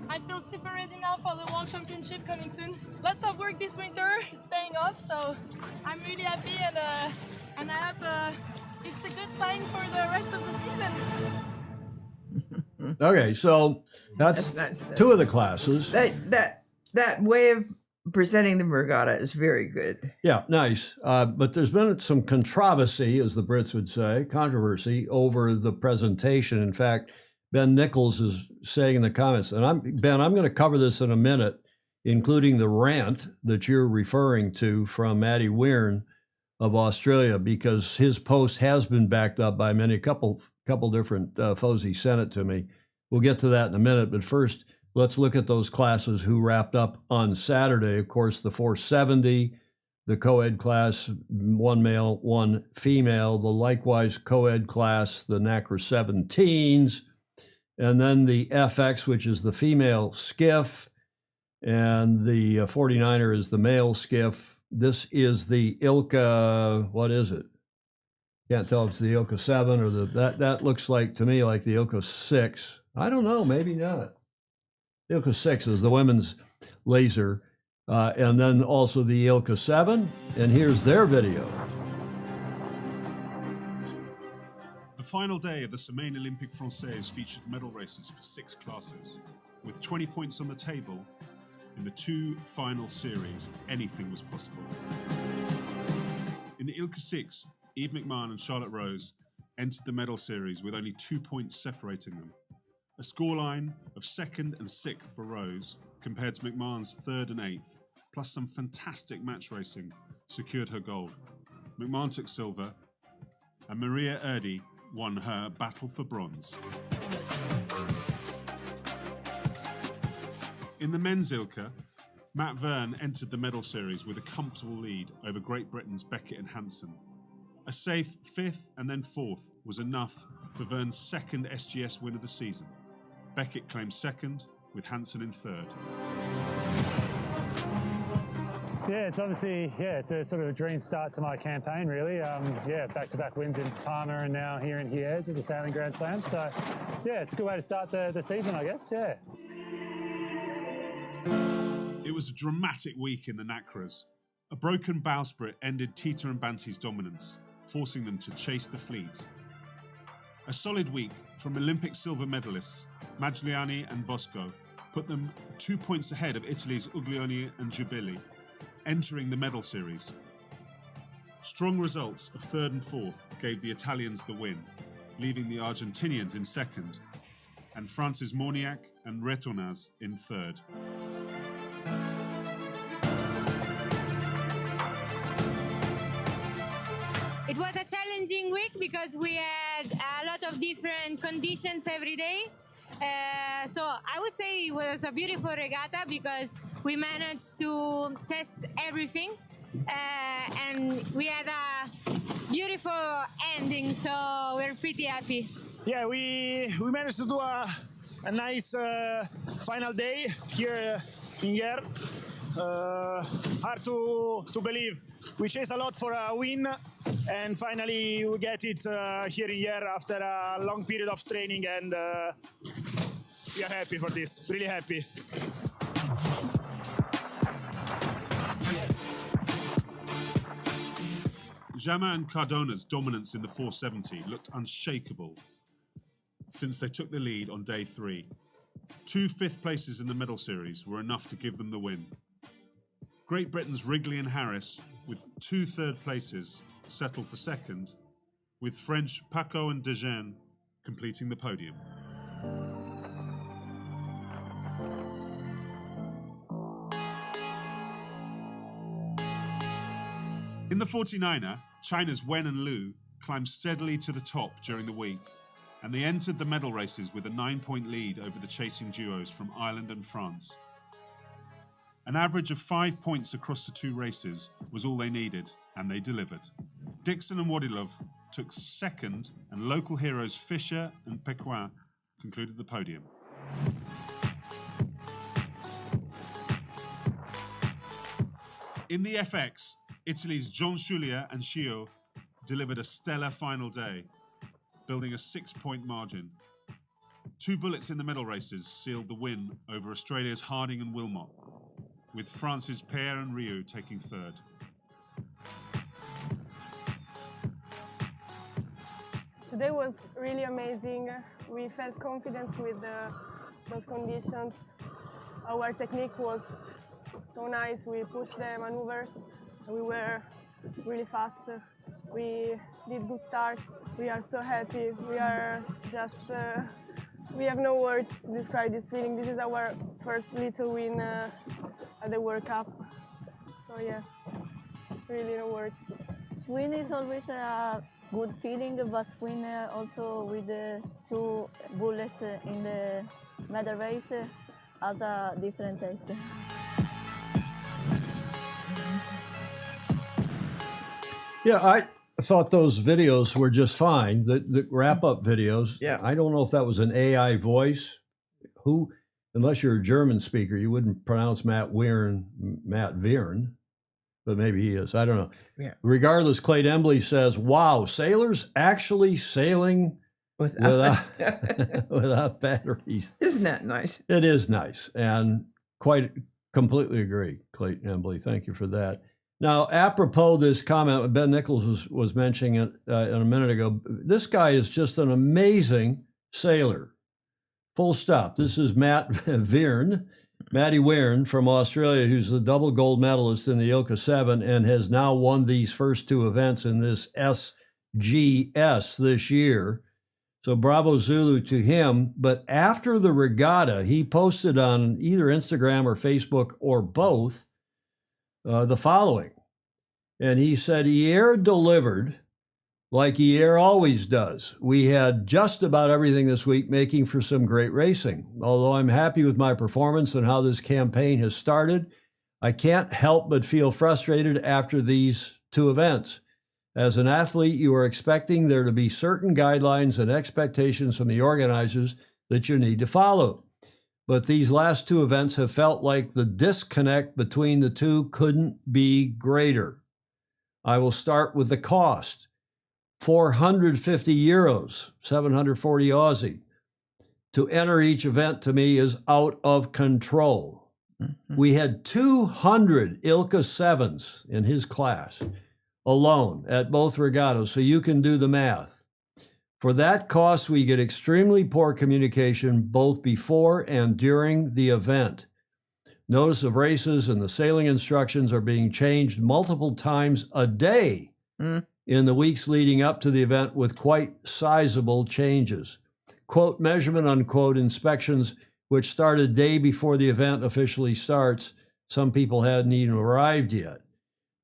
I feel super ready now for the World Championship coming soon. Lots of work this winter. It's paying off, so I'm really happy, and I hope it's a good sign for the rest of the season. Okay, so that's nice. 2 of the classes. That way of presenting the regatta is very good. Yeah, nice. But there's been some controversy, as the Brits would say, controversy over the presentation. In fact, Ben Nichols is saying in the comments, and I'm going to cover this in a minute, including the rant that you're referring to from Matty Weirn of Australia, because his post has been backed up by a couple different folks. He sent it to me. We'll get to that in a minute, but first, let's look at those classes who wrapped up on Saturday. Of course, the 470, the co-ed class, 1 male, 1 female, the likewise co-ed class, the NACRA 17s, and then the FX, which is the female skiff, and the 49er is the male skiff. This is the ILCA, what is it? Can't tell if it's the ILCA 7 or that looks like to me like the ILCA 6. I don't know, maybe not. ILCA 6 is the women's laser, and then also the ILCA 7, and here's their video. The final day of the Semaine Olympique Française featured medal races for 6 classes. With 20 points on the table, in the 2 final series, anything was possible. In the ILCA 6, Eve McMahon and Charlotte Rose entered the medal series with only 2 points separating them. A scoreline of 2nd and 6th for Rose, compared to McMahon's 3rd and 8th, plus some fantastic match racing, secured her gold. McMahon took silver, and Maria Erdi won her battle for bronze. In the men's ILCA, Matt Verne entered the medal series with a comfortable lead over Great Britain's Beckett and Hansen. A safe 5th and then 4th was enough for Verne's 2nd SGS win of the season. Beckett claimed 2nd, with Hansen in 3rd. Yeah, it's obviously, it's a sort of a dream start to my campaign, really. Back-to-back wins in Palma and now here in Hyères at the Sailing Grand Slam. So, it's a good way to start the season, I guess, yeah. It was a dramatic week in the NACRAs. A broken bowsprit ended Tita and Banti's dominance, forcing them to chase the fleet. A solid week from Olympic silver medalists Magliani and Bosco put them 2 points ahead of Italy's Uglioni and Giubili, entering the medal series. Strong results of 3rd and 4th gave the Italians the win, leaving the Argentinians in 2nd, and France's Morniac and Retornaz in 3rd. It was a challenging week because we had a lot of different conditions every day. So I would say it was a beautiful regatta because we managed to test everything and we had a beautiful ending, so we're pretty happy. Yeah, we managed to do a nice final day here in Hyères. Hard to believe. We chased a lot for a win, and finally we get it here in Hyères after a long period of training, and we are happy for this, really happy. Jama and Cardona's dominance in the 470 looked unshakable since they took the lead on day 3. 2 5th places in the medal series were enough to give them the win. Great Britain's Wrigley and Harris, with 2 3rd places, settled for 2nd, with French Paco and Dejean completing the podium. In the 49er, China's Wen and Liu climbed steadily to the top during the week, and they entered the medal races with a 9-point lead over the chasing duos from Ireland and France. An average of 5 points across the two races was all they needed, and they delivered. Dixon and Wadilov took second, and local heroes Fischer and Pequin concluded the podium. In the FX, Italy's John Schulier and Schio delivered a stellar final day, building a 6-point margin. 2 bullets in the medal races sealed the win over Australia's Harding and Wilmot, with France's Pierre and Rio taking third. Today was really amazing. We felt confidence with those conditions. Our technique was so nice. We pushed the maneuvers. We were really fast. We did good starts. We are so happy. We are just, we have no words to describe this feeling. This is our first little win at the World Cup. So yeah, really no words. Win is always a good feeling, but win also with the 2 bullets in the medal race has a different taste. Yeah, I thought those videos were just fine. The wrap-up videos. Yeah. I don't know if that was an AI voice. Who, unless you're a German speaker, you wouldn't pronounce Matt Viren, but maybe he is. I don't know. Yeah. Regardless, Clayton Embley says, "Wow, sailors actually sailing without without batteries." Isn't that nice? It is nice, and completely agree, Clayton Embley. Thank you for that. Now, apropos this comment, Ben Nichols was mentioning it a minute ago. This guy is just an amazing sailor. Full stop. This is Matty Weirn from Australia, who's the double gold medalist in the Ilka 7 and has now won these first 2 events in this SGS this year. So bravo Zulu to him. But after the regatta, he posted on either Instagram or Facebook or both the following. And he said, Hyères delivered like Hyères always does. We had just about everything this week, making for some great racing. Although I'm happy with my performance and how this campaign has started, I can't help but feel frustrated after these 2 events. As an athlete, you are expecting there to be certain guidelines and expectations from the organizers that you need to follow. But these last 2 events have felt like the disconnect between the 2 couldn't be greater. I will start with the cost. 450 euros, 740 Aussie. To enter each event to me is out of control. Mm-hmm. We had 200 Ilka 7s in his class alone at both regattas, so you can do the math. For that cost, we get extremely poor communication both before and during the event. Notice of races and the sailing instructions are being changed multiple times a day in the weeks leading up to the event with quite sizable changes. Quote, measurement, unquote, inspections, which start a day before the event officially starts. Some people hadn't even arrived yet.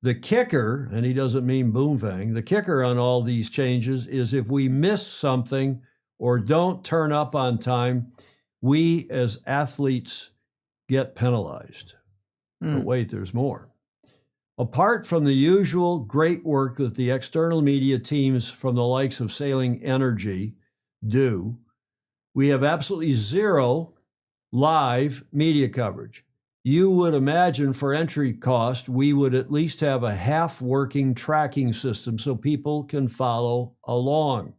The kicker, and he doesn't mean boomfang, the kicker on all these changes is if we miss something or don't turn up on time, we as athletes get penalized. But wait, there's more. Apart from the usual great work that the external media teams from the likes of Sailing Energy do, we have absolutely 0 live media coverage. You would imagine for entry cost, we would at least have a half-working tracking system so people can follow along.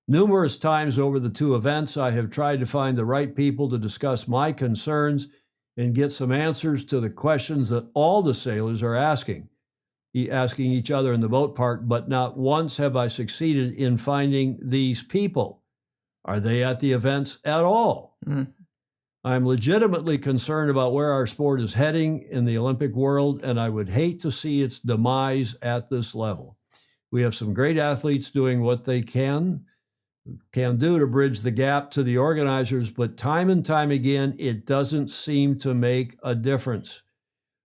Numerous times over the 2 events, I have tried to find the right people to discuss my concerns and get some answers to the questions that all the sailors are asking each other in the boat park, but not once have I succeeded in finding these people. Are they at the events at all? I'm legitimately concerned about where our sport is heading in the Olympic world, and I would hate to see its demise at this level. We have some great athletes doing what they can do to bridge the gap to the organizers, but time and time again, it doesn't seem to make a difference.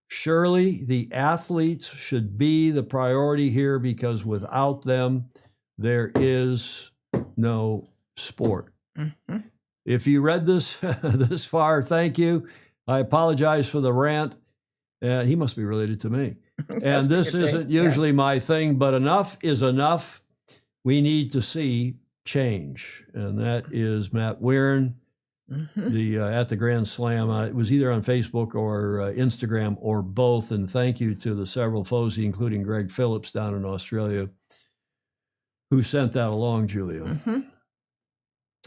Surely the athletes should be the priority here, because without them, there is no sport. Mm-hmm. If you read this this far, thank you. I apologize for the rant. He must be related to me. And this isn't usually my thing, but enough is enough. We need to see change. And that is Matt Weirin, at the Grand Slam. It was either on Facebook or Instagram or both. And thank you to the several FOSI, including Greg Phillips down in Australia, who sent that along, Julia.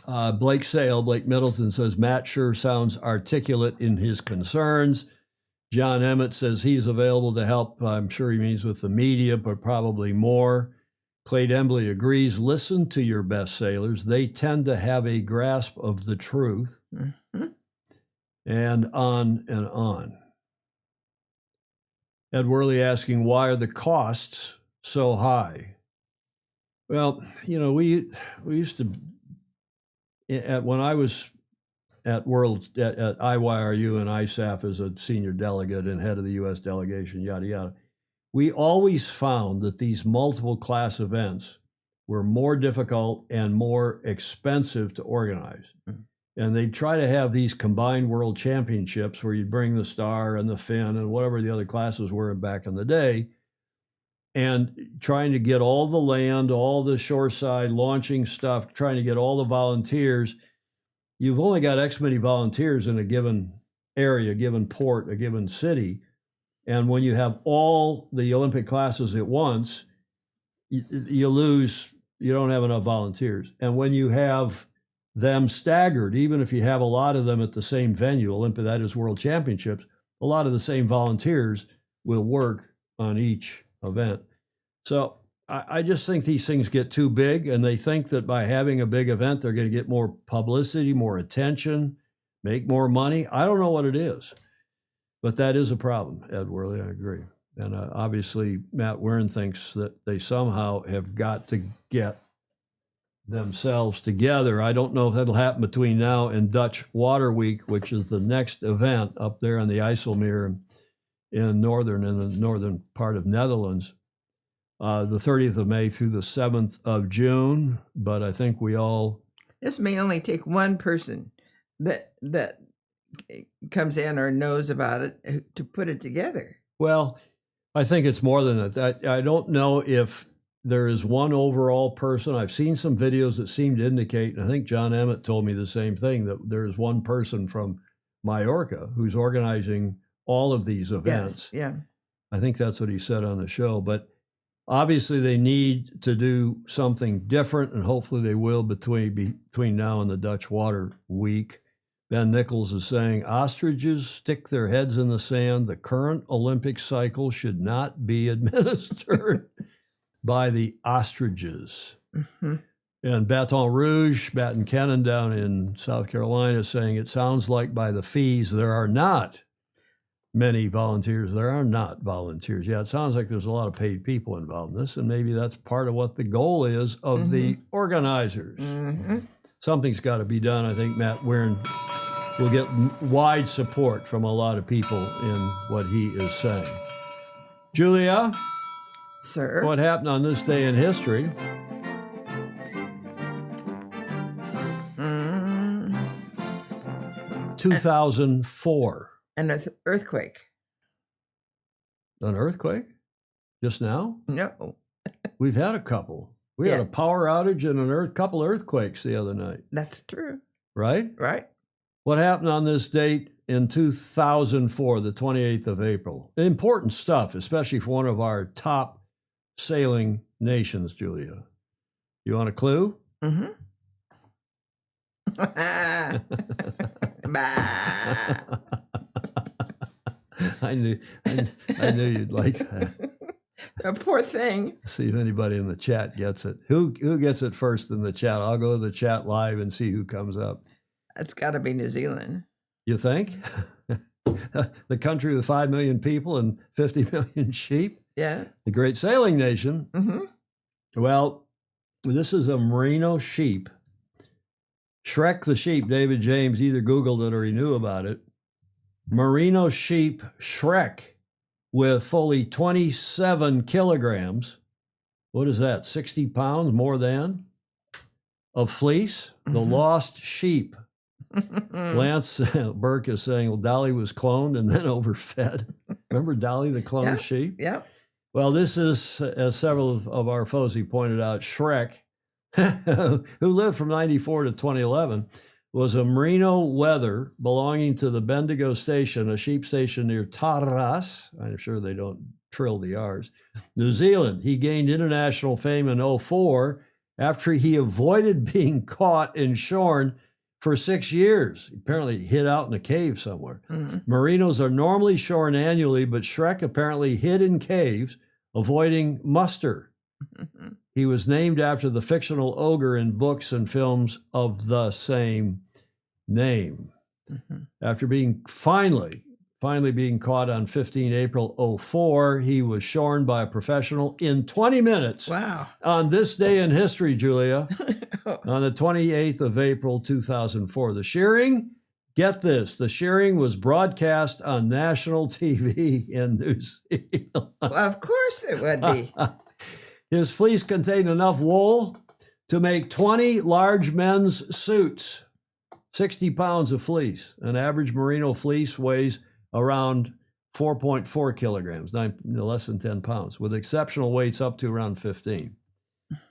Blake Middleton says, Matt sure sounds articulate in his concerns. John Emmett says he's available to help. I'm sure he means with the media, but probably more. Clay Embley agrees. Listen to your best sailors. They tend to have a grasp of the truth. And on and on. Ed Worley asking, why are the costs so high? Well, we used to, when I was at IYRU and ISAF as a senior delegate and head of the U.S. delegation, yada, yada, we always found that these multiple class events were more difficult and more expensive to organize. And they'd try to have these combined world championships where you'd bring the Star and the Finn and whatever the other classes were back in the day, and trying to get all the land, all the shoreside launching stuff, trying to get all the volunteers. You've only got X many volunteers in a given area, a given port, a given city. And when you have all the Olympic classes at once, you lose, you don't have enough volunteers. And when you have them staggered, even if you have a lot of them at the same venue, that is World Championships, a lot of the same volunteers will work on each event. So I just think these things get too big, and they think that by having a big event, they're going to get more publicity, more attention, make more money. I don't know what it is, but that is a problem, Ed Worley. I agree. And obviously, Matt Weirin thinks that they somehow have got to get themselves together. I don't know if that'll happen between now and Dutch Water Week, which is the next event up there on the IJsselmeer in the northern part of Netherlands. The 30th of May through the 7th of June, but I think this may only take one person that comes in or knows about it to put it together. Well, I think it's more than that. I don't know if there is one overall person. I've seen some videos that seem to indicate, and I think John Emmett told me the same thing, that there is one person from Mallorca who's organizing all of these events. Yes, yeah. I think that's what he said on the show, but obviously, they need to do something different, and hopefully they will between now and the Dutch Water Week. Ben Nichols is saying, ostriches stick their heads in the sand. The current Olympic cycle should not be administered by the ostriches. And Baton Rouge, Baton Cannon down in South Carolina, is saying, it sounds like by the fees, there are not many volunteers. There are not volunteers. Yeah, it sounds like there's a lot of paid people involved in this, and maybe that's part of what the goal is of the organizers. Something's got to be done. I think Matt Weirin will get wide support from a lot of people in what he is saying. Julia? Sir? What happened on this day in history? Mm. 2004. An earthquake. An earthquake? Just now? No. We've had a couple. We had a power outage and a couple earthquakes the other night. That's true. Right? Right. What happened on this date in 2004, the 28th of April? Important stuff, especially for one of our top sailing nations, Julia. You want a clue? I knew you'd like that. A poor thing. See if anybody in the chat gets it. Who gets it first in the chat? I'll go to the chat live and see who comes up. That's got to be New Zealand. You think? The country with 5 million people and 50 million sheep? Yeah. The great sailing nation. Well, this is a merino sheep. Shrek the sheep, David James either Googled it or he knew about it. Merino sheep Shrek with fully 27 kilograms. What is that, 60 pounds more than? Of fleece, the lost sheep. Lance Burke is saying, well, Dolly was cloned and then overfed. Remember Dolly, the cloned sheep? Yep. Well, this is, as several of our foes pointed out, Shrek, who lived from 94 to 2011, was a merino wether belonging to the Bendigo Station, a sheep station near Taras. I'm sure they don't trill the R's. New Zealand. He gained international fame in 2004 after he avoided being caught and shorn for 6 years. Apparently hid out in a cave somewhere. Merinos are normally shorn annually, but Shrek apparently hid in caves, avoiding muster. He was named after the fictional ogre in books and films of the same name. After being finally being caught on 15 April 2004, he was shorn by a professional in 20 minutes. Wow. On this day in history, Julia, on the 28th of April, 2004. The shearing, get this, the shearing was broadcast on national TV in New Zealand. Well, of course it would be. His fleece contained enough wool to make 20 large men's suits. 60 pounds of fleece. An average merino fleece weighs around 4.4 kilograms, less than 10 pounds, with exceptional weights up to around 15.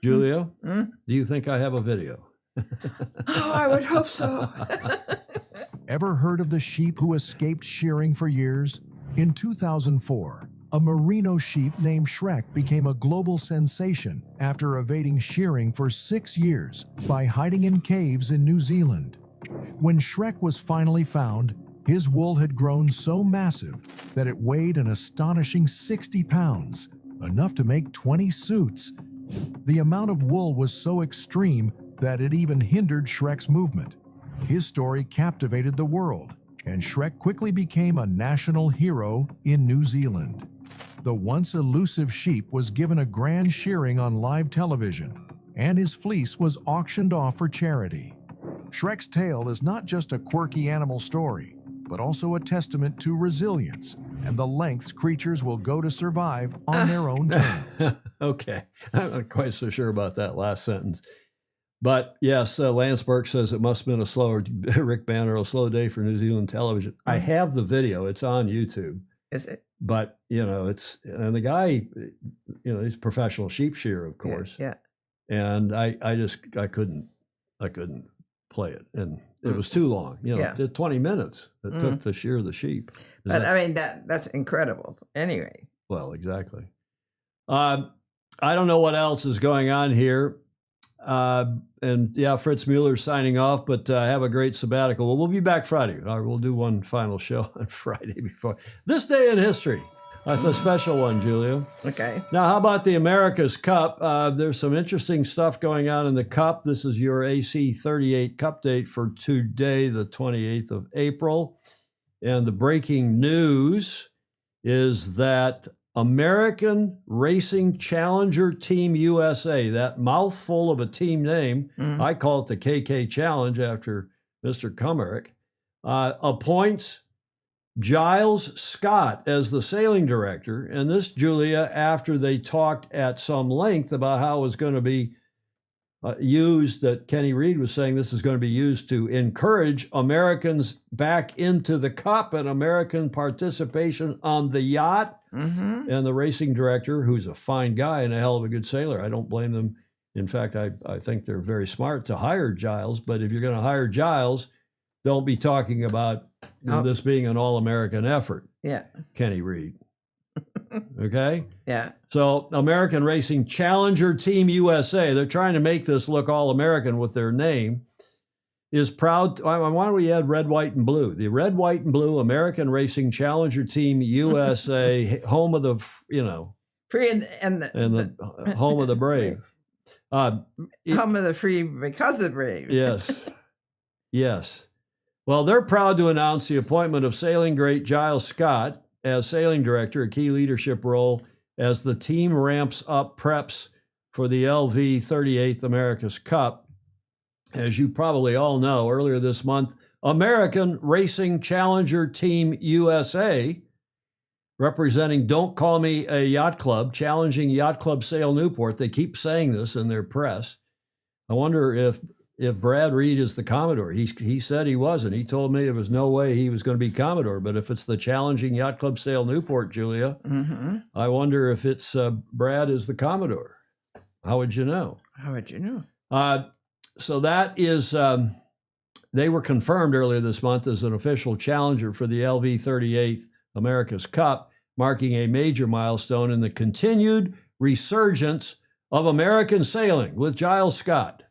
Julia, do you think I have a video? Oh, I would hope so. Ever heard of the sheep who escaped shearing for years? In 2004, a merino sheep named Shrek became a global sensation after evading shearing for 6 years by hiding in caves in New Zealand. When Shrek was finally found, his wool had grown so massive that it weighed an astonishing 60 pounds, enough to make 20 suits. The amount of wool was so extreme that it even hindered Shrek's movement. His story captivated the world, and Shrek quickly became a national hero in New Zealand. The once elusive sheep was given a grand shearing on live television, and his fleece was auctioned off for charity. Shrek's tale is not just a quirky animal story, but also a testament to resilience and the lengths creatures will go to survive on their own terms. Okay, I'm not quite so sure about that last sentence. But yes, Lance Burke says it must have been a Rick Banner, a slow day for New Zealand television. I have the video. It's on YouTube. Is it? But, and the guy, he's a professional sheep shearer, of course. Yeah. And I couldn't play it. And it was too long, 20 minutes it took to shear the sheep. That's incredible. Anyway. Well, exactly. I don't know what else is going on here. Fritz Mueller's signing off, but have a great sabbatical. Well, we'll be back Friday. We'll do one final show on Friday before this day in history. That's a special one, Julia. Okay. Now, how about the America's Cup? There's some interesting stuff going on in the Cup. This is your AC 38 Cup date for today, the 28th of April. And the breaking news is that American Racing Challenger Team USA, that mouthful of a team name, I call it the KK Challenge after Mr. Kummerik, appoints Giles Scott as the sailing director. And this, Julia, after they talked at some length about how it was going to be used, that Kenny Reed was saying this is going to be used to encourage Americans back into the Cup and American participation on the yacht. And the racing director, who's a fine guy and a hell of a good sailor, I don't blame them. In fact, I think they're very smart to hire Giles. But if you're going to hire Giles, don't be talking about this being an all-American effort. Yeah. Kenny Reed. Okay? Yeah. So American Racing Challenger Team USA, they're trying to make this look all-American with their name, is proud. Why don't we add red, white, and blue? The red, white, and blue American Racing Challenger Team USA, home of the, free and the home of the brave. Home of the free because of the brave. Yes. Yes. Well, they're proud to announce the appointment of sailing great Giles Scott as sailing director, a key leadership role as the team ramps up preps for the LV 38th America's Cup. As you probably all know, earlier this month, American Racing Challenger Team USA, representing Don't Call Me a Yacht Club, challenging Yacht Club Sail Newport. They keep saying this in their press. I wonder if Brad Reed is the Commodore. He said he wasn't. He told me there was no way he was going to be Commodore. But if it's the challenging Yacht Club Sail Newport, Julia, I wonder if it's Brad is the Commodore. How would you know? How would you know? So that is, they were confirmed earlier this month as an official challenger for the LV 38th America's Cup, marking a major milestone in the continued resurgence of American sailing with Giles Scott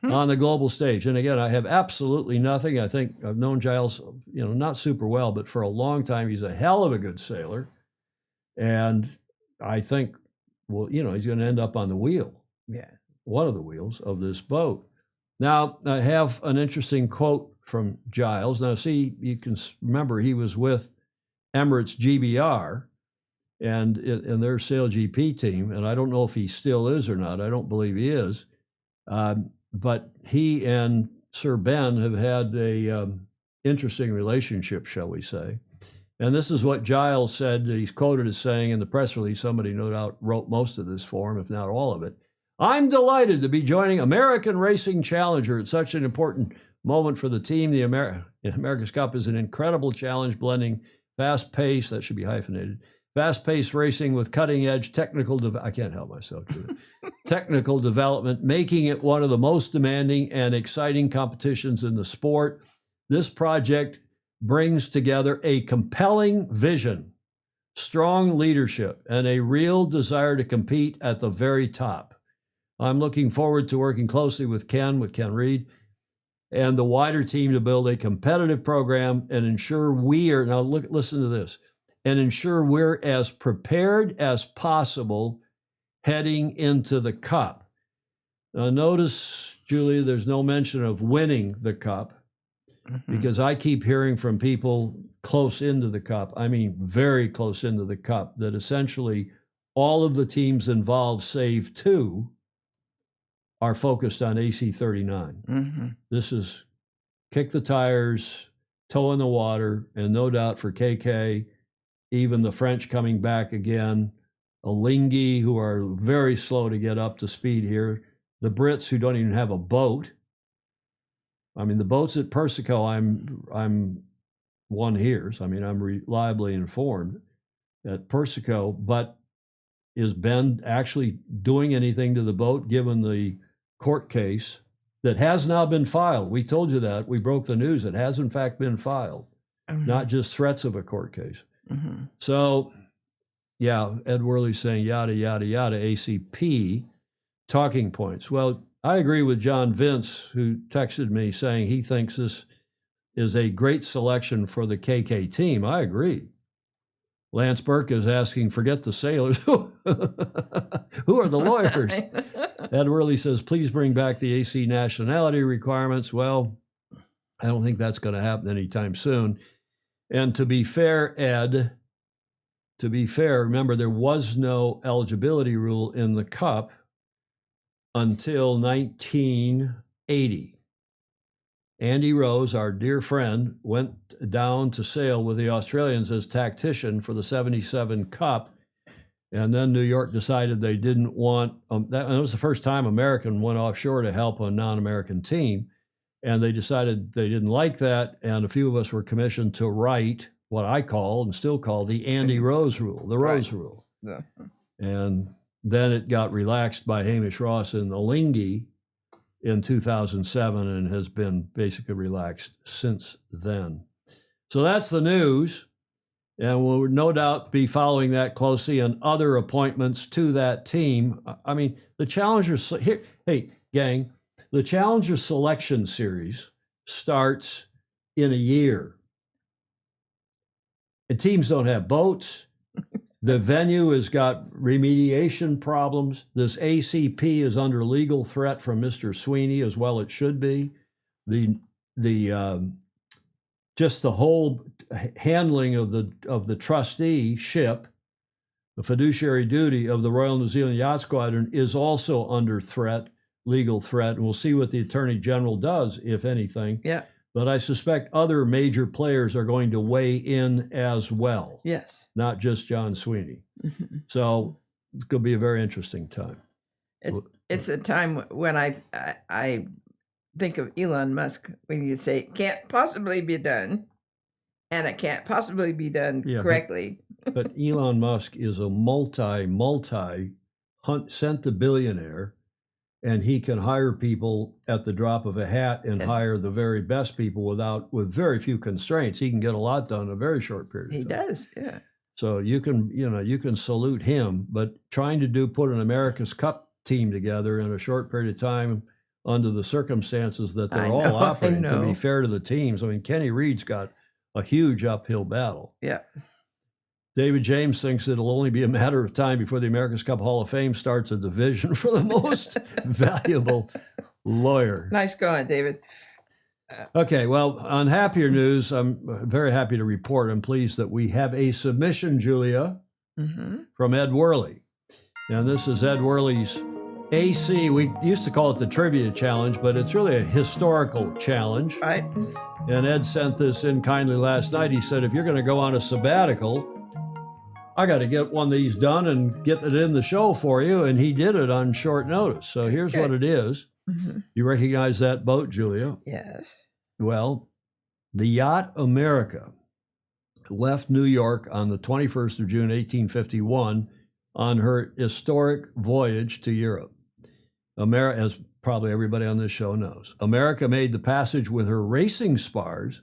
on the global stage. And again, I have absolutely nothing. I think I've known Giles, not super well, but for a long time, he's a hell of a good sailor. And I think, he's going to end up on the wheel. Yeah. One of the wheels of this boat. Now, I have an interesting quote from Giles. Now, see, you can remember he was with Emirates GBR and in their Sail GP team, and I don't know if he still is or not. I don't believe he is. But he and Sir Ben have had a interesting relationship, shall we say. And this is what Giles said. He's quoted as saying in the press release, somebody no doubt wrote most of this for him, if not all of it. I'm delighted to be joining American Racing Challenger at such an important moment for the team. The America's Cup is an incredible challenge, blending fast pace, that should be hyphenated, fast-paced racing with cutting-edge technical I can't help myself. Technical development, making it one of the most demanding and exciting competitions in the sport. This project brings together a compelling vision, strong leadership, and a real desire to compete at the very top. I'm looking forward to working closely with Ken Reed, and the wider team to build a competitive program and ensure listen to this, and ensure we're as prepared as possible heading into the Cup. Now notice, Julia, there's no mention of winning the Cup, because I keep hearing from people close into the Cup, I mean very close into the Cup, that essentially all of the teams involved, save two, are focused on AC39. This is kick the tires, toe in the water, and no doubt for KK, even the French coming back again, Alinghi, who are very slow to get up to speed here, the Brits who don't even have a boat. I mean, the boats at Persico, I'm one Hyères. I mean, I'm reliably informed at Persico, but is Ben actually doing anything to the boat given the court case that has now been filed? We told you that. We broke the news. It has, in fact, been filed, not just threats of a court case. So, yeah, Ed Worley's saying yada, yada, yada, ACP talking points. Well, I agree with John Vince, who texted me saying he thinks this is a great selection for the KK team. I agree. Lance Burke is asking, forget the sailors. Who are the lawyers? Ed Worley says, please bring back the AC nationality requirements. Well, I don't think that's going to happen anytime soon. And to be fair, Ed, remember, there was no eligibility rule in the Cup until 1980. Andy Rose, our dear friend, went down to sail with the Australians as tactician for the 77 Cup. And then New York decided they didn't want, that was the first time American went offshore to help a non-American team. And they decided they didn't like that. And a few of us were commissioned to write what I call and still call the Andy Rose rule, the Rose rule. Yeah. And then it got relaxed by Hamish Ross and Alinghi in 2007 and has been basically relaxed since then. So that's the news. And we'll no doubt be following that closely and other appointments to that team. I mean, the Challenger, hey, gang, the Challenger Selection Series starts in a year. And teams don't have boats. The venue has got remediation problems. This ACP is under legal threat from Mr. Sweeney, as well it should be. Just the whole handling of the trusteeship The fiduciary duty of the Royal New Zealand Yacht Squadron is also under threat, legal threat, and we'll see what the Attorney General does, if anything. Yeah. But I suspect other major players are going to weigh in as well. Yes. Not just John Sweeney. So it's going to be a very interesting time. It's a time when I think of Elon Musk when you say it can't possibly be done, and it can't possibly be done correctly. But Elon Musk is a multi-cent-a-billionaire, and he can hire people at the drop of a hat and hire the very best people with very few constraints. He can get a lot done in a very short period of time. He does, yeah. So you can salute him, but trying to put an America's Cup team together in a short period of time under the circumstances that they're all operating, to be fair to the teams. I mean, Kenny Reed's got a huge uphill battle. Yeah. David James thinks it'll only be a matter of time before the America's Cup Hall of Fame starts a division for the most valuable lawyer. Nice going, David. Okay, well, on happier news, I'm very happy to report, I'm pleased that we have a submission, Julia, from Ed Worley. And this is Ed Worley's AC. We used to call it the Trivia Challenge, but it's really a historical challenge. Right. And Ed sent this in kindly last night. He said, if you're going to go on a sabbatical, I got to get one of these done and get it in the show for you. And he did it on short notice. So here's what it is. You recognize that boat, Julia? Yes. Well, the yacht America left New York on the 21st of June, 1851, on her historic voyage to Europe. As probably everybody on this show knows, America made the passage with her racing spars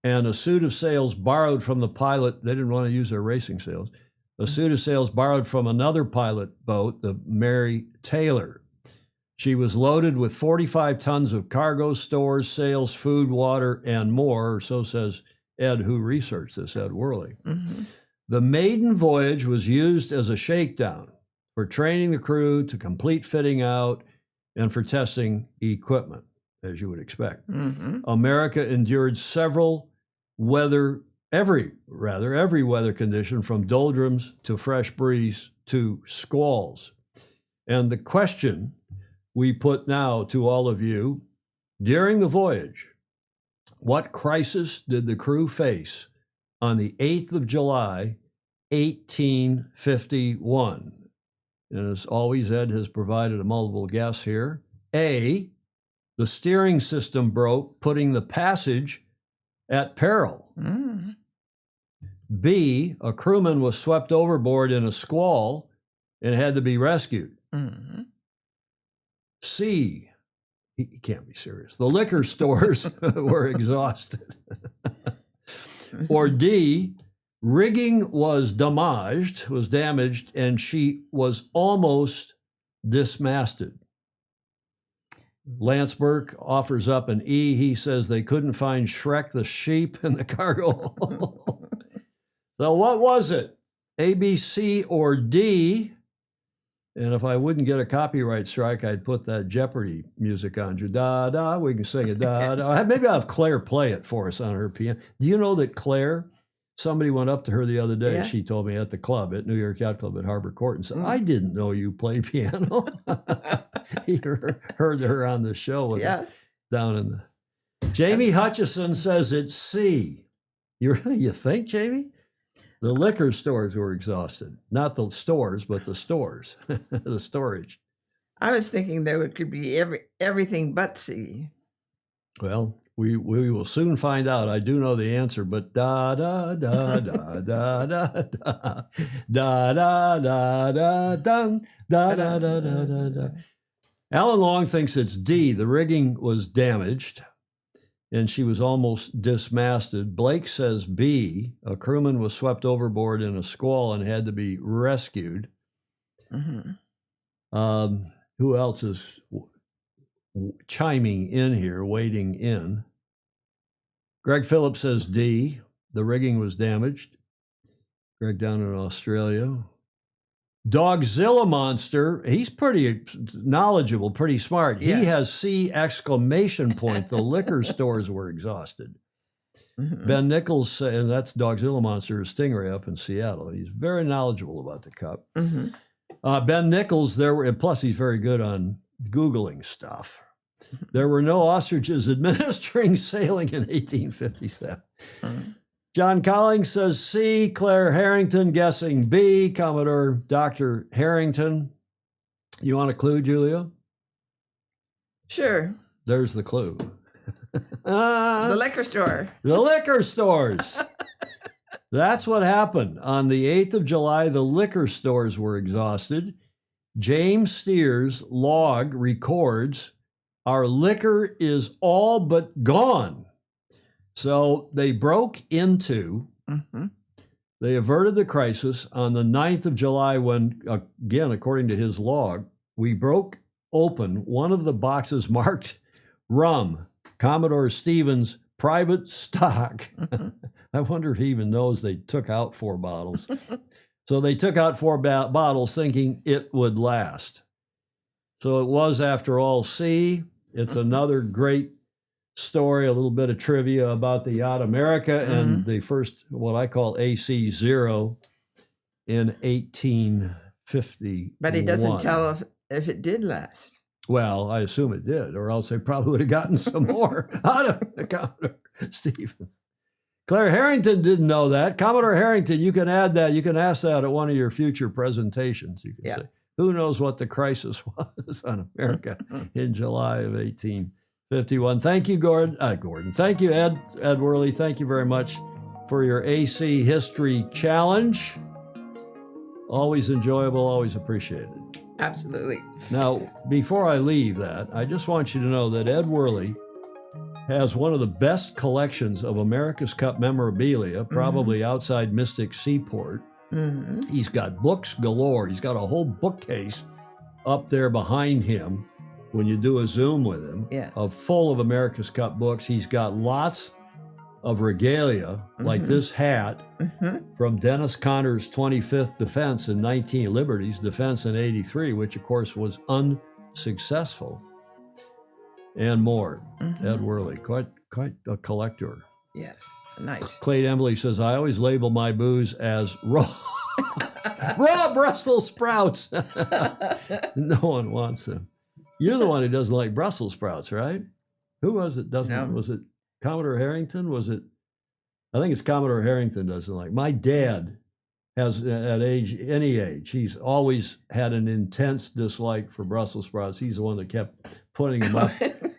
and a suit of sails borrowed from the pilot. They didn't want to use their racing sails. A suit of sails borrowed from another pilot boat, the Mary Taylor. She was loaded with 45 tons of cargo, stores, sails, food, water, and more, or so says Ed, who researched this, Ed Worley. The maiden voyage was used as a shakedown for training the crew to complete fitting out and for testing equipment, as you would expect. America endured every weather condition, from doldrums to fresh breeze to squalls. And the question we put now to all of you, during the voyage, what crisis did the crew face on the 8th of July, 1851? And as always, Ed has provided a multiple guess here. A, the steering system broke, putting the passage at peril. B, a crewman was swept overboard in a squall and had to be rescued. C, he can't be serious, the liquor stores were exhausted. Or D, rigging was damaged, and she was almost dismasted. Lance Burke offers up an E. He says they couldn't find Shrek the sheep in the cargo. So what was it? A, B, C, or D? And if I wouldn't get a copyright strike, I'd put that Jeopardy music on. Da, da, we can sing it. Da, da. Maybe I'll have Claire play it for us on her piano. Do you know that Claire, somebody went up to her the other day, she told me, at the club, at New York Yacht Club at Harbor Court, and said, I didn't know you played piano. He heard her on the show down in the... Jamie Hutchison says it's C. You think, Jamie? The liquor stores were exhausted. Not the stores, but the stores, the storage. I was thinking there could be everything but C. Well, we will soon find out. I do know the answer, but da da da da da da da da da da da dun da da da da da da. Alan Long thinks it's D. The rigging was damaged, and she was almost dismasted. Blake says B. A crewman was swept overboard in a squall and had to be rescued. Who else is chiming in here, wading in? Greg Phillips says D. The rigging was damaged. Greg down in Australia. Dogzilla Monster, he's pretty knowledgeable, pretty smart. He has C exclamation point. The liquor stores were exhausted. Ben Nichols, and that's Dogzilla Monster, Stingray up in Seattle. He's very knowledgeable about the Cup. Ben Nichols, plus he's very good on Googling stuff. There were no ostriches administering sailing in 1857. John Collings says C. Claire Harrington guessing B. Commodore Dr. Harrington. You want a clue, Julia? Sure. There's the clue. The liquor store. The liquor stores. That's what happened. On the 8th of July, the liquor stores were exhausted. James Steers' log records, our liquor is all but gone. So they broke into, they averted the crisis on the 9th of July when, again, according to his log, we broke open one of the boxes marked rum, Commodore Stevens' private stock. I wonder if he even knows they took out 4 bottles. So they took out 4 bottles thinking it would last. So it was, after all, C. It's another great story, a little bit of trivia about the yacht America and the first, what I call AC-0 in 1850. But he doesn't tell if it did last. Well, I assume it did, or else they probably would have gotten some more out of the Commodore Stevens. Claire Harrington didn't know that. Commodore Harrington, you can add that. You can ask that at one of your future presentations. You can say, who knows what the crisis was on America in July of 1851. Thank you, Gordon. Thank you, Ed Worley. Thank you very much for your AC History Challenge. Always enjoyable, always appreciated. Absolutely. Now, before I leave that, I just want you to know that Ed Worley has one of the best collections of America's Cup memorabilia, probably outside Mystic Seaport. He's got books galore. He's got a whole bookcase up there behind him when you do a Zoom with him, full of America's Cup books. He's got lots of regalia, like this hat from Dennis Conner's 25th defense in 19 Liberty's defense in 83, which of course was unsuccessful, and more. Ed Worley, quite a collector. Yes, nice. Clay Emily says, I always label my booze as raw Brussels sprouts. No one wants them. You're the one who doesn't like Brussels sprouts, right? Who was it? Was it Commodore Harrington? I think it's Commodore Harrington doesn't like. My dad has, at any age, he's always had an intense dislike for Brussels sprouts. He's the one that kept putting them up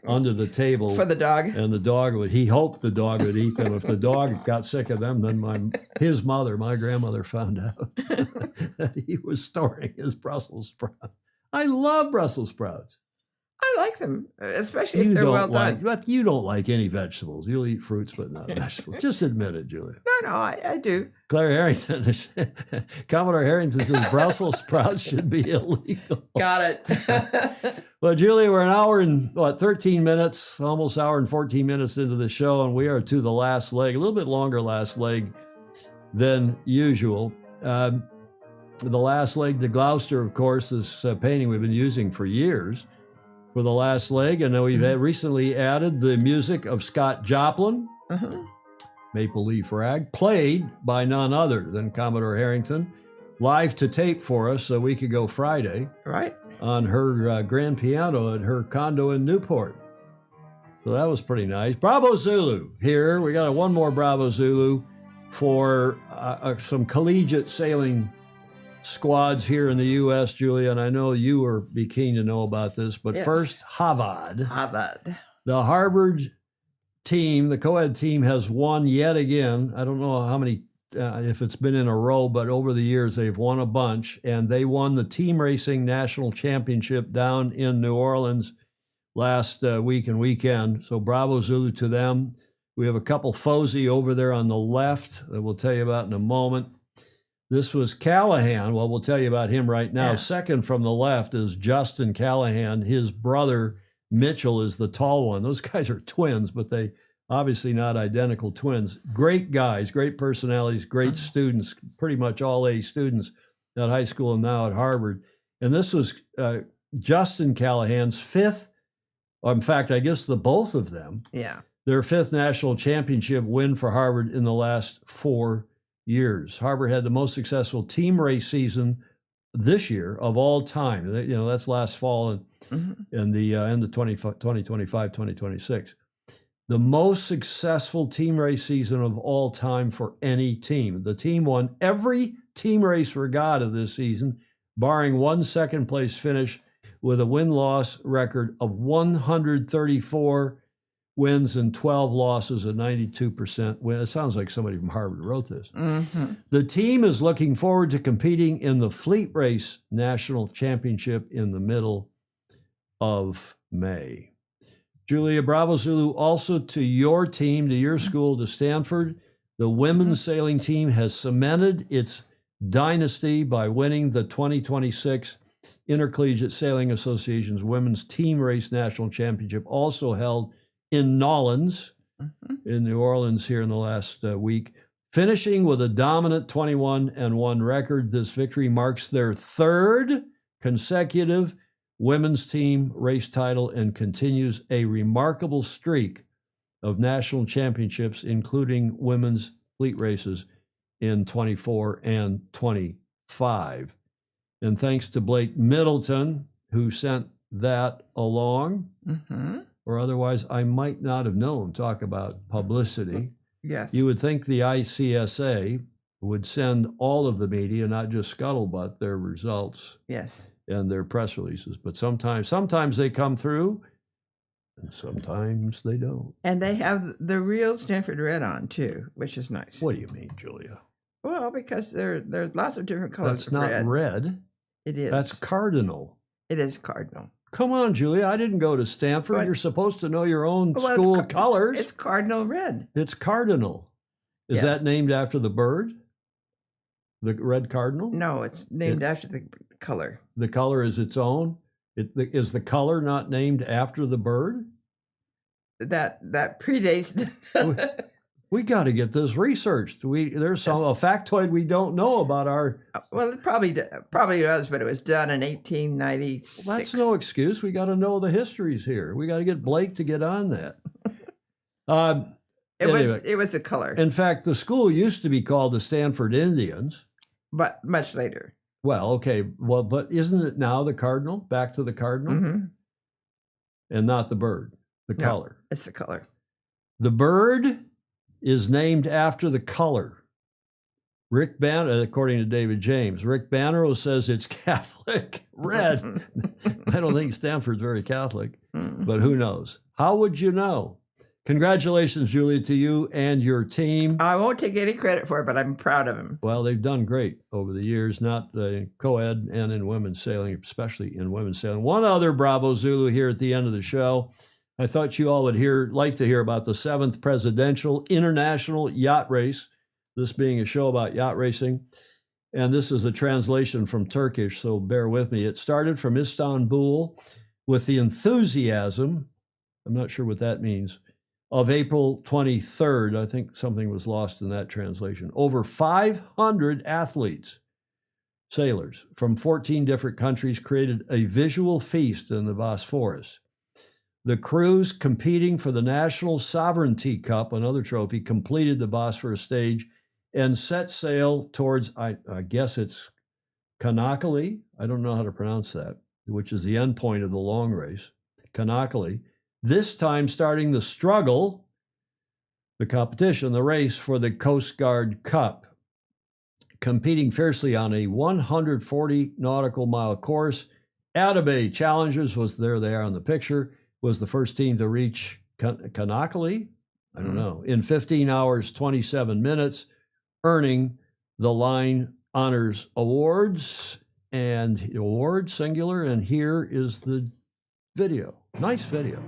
under the table. For the dog? And the dog he hoped the dog would eat them. If the dog got sick of them, then my grandmother found out that he was storing his Brussels sprouts. I love Brussels sprouts. I like them, especially if they're well done. But you don't like any vegetables. You'll eat fruits, but not vegetables. Just admit it, Julia. No, I do. Claire Harrington, Commodore Harrington says Brussels sprouts should be illegal. Got it. Well, Julia, we're an hour and 13 minutes, almost hour and 14 minutes into the show, and we are to the last leg, a little bit longer last leg than usual. The last leg to Gloucester, of course, this painting we've been using for years. For the last leg, and we've recently added the music of Scott Joplin, Maple Leaf Rag, played by none other than Commodore Harrington, live to tape for us a week ago Friday, on her grand piano at her condo in Newport. So that was pretty nice. Bravo Zulu here. We got one more Bravo Zulu for some collegiate sailing squads here in the U.S., Julia, and I know you would be keen to know about this, but first, Harvard. The Harvard team, the co-ed team, has won yet again. I don't know how many, if it's been in a row, but over the years they've won a bunch, and they won the team racing national championship down in New Orleans last week and weekend. So bravo Zulu to them. We have a couple Fozy over there on the left that we'll tell you about in a moment. This was Callahan. Well, we'll tell you about him right now. Second from the left is Justin Callahan. His brother, Mitchell, is the tall one. Those guys are twins, but they obviously not identical twins. Great guys, great personalities, great students, pretty much all A students at high school and now at Harvard. And this was Justin Callahan's fifth, or in fact, I guess the both of them, their 5th national championship win for Harvard in the last 4 years. Harvard had the most successful team race season this year of all time. You know, that's last fall and the end of 2025, 2026. The most successful team race season of all time for any team. The team won every team race regatta this season, barring one second-place finish with a win-loss record of 134 wins and 12 losses, a 92% win. It sounds like somebody from Harvard wrote this. The team is looking forward to competing in the Fleet Race National Championship in the middle of May. Julia, Bravo Zulu, also to your team, to your school, to Stanford. The women's sailing team has cemented its dynasty by winning the 2026 Intercollegiate Sailing Association's Women's Team Race National Championship, also held in Nolens in New Orleans here in the last week. Finishing with a dominant 21-1 record, this victory marks their 3rd consecutive women's team race title and continues a remarkable streak of national championships, including women's fleet races in 24 and 25. And thanks to Blake Middleton, who sent that along, or otherwise I might not have known. Talk about publicity. Yes. You would think the ICSA would send all of the media, not just Scuttlebutt, their results. Yes. And their press releases. But sometimes they come through, and sometimes they don't. And they have the real Stanford red on, too, which is nice. What do you mean, Julia? Well, because there's lots of different colors That's of not red. red. It is. That's cardinal. It is cardinal. Come on, Julia. I didn't go to Stanford. But- You're supposed to know your own Well, school colors. It's cardinal red. It's cardinal. Is Yes. that named after the bird? The red cardinal? No, it's named after the color. The color is its own? Is the color not named after the bird? That predates the We got to get this researched. There's a factoid we don't know about our. Well, it probably was, but it was done in 1896. Well, that's no excuse. We got to know the histories here. We got to get Blake to get on that. It was the color. In fact, the school used to be called the Stanford Indians, but much later. Well, okay. Well, but isn't it now the cardinal? Back to the cardinal, and not the bird. The color. It's the color. The bird is named after the color. Rick Banner, according to David James, Rick Banner says it's Catholic red. I don't think Stanford's very Catholic, but who knows? How would you know? Congratulations, Julia, to you and your team. I won't take any credit for it, but I'm proud of him. Well, they've done great over the years, not co-ed and in women's sailing, especially in women's sailing. One other Bravo Zulu here at the end of the show. I thought you all would like to hear about the 7th Presidential International Yacht Race, this being a show about yacht racing. And this is a translation from Turkish, so bear with me. It started from Istanbul with the enthusiasm, I'm not sure what that means, of April 23rd. I think something was lost in that translation. Over 500 athletes, sailors from 14 different countries created a visual feast in the Bosphorus. The crews competing for the National Sovereignty Cup, another trophy, completed the Bosphorus stage and set sail towards, I guess it's Kanakali. I don't know how to pronounce that, which is the end point of the long race. Kanakali. This time starting the struggle, the competition, the race for the Coast Guard Cup. Competing fiercely on a 140 nautical mile course. Atabay Challengers was there they are on the picture, was the first team to reach Kanakali, I don't know, in 15 hours, 27 minutes, earning the Line Honors Awards, and award singular, and here is the video. Nice video.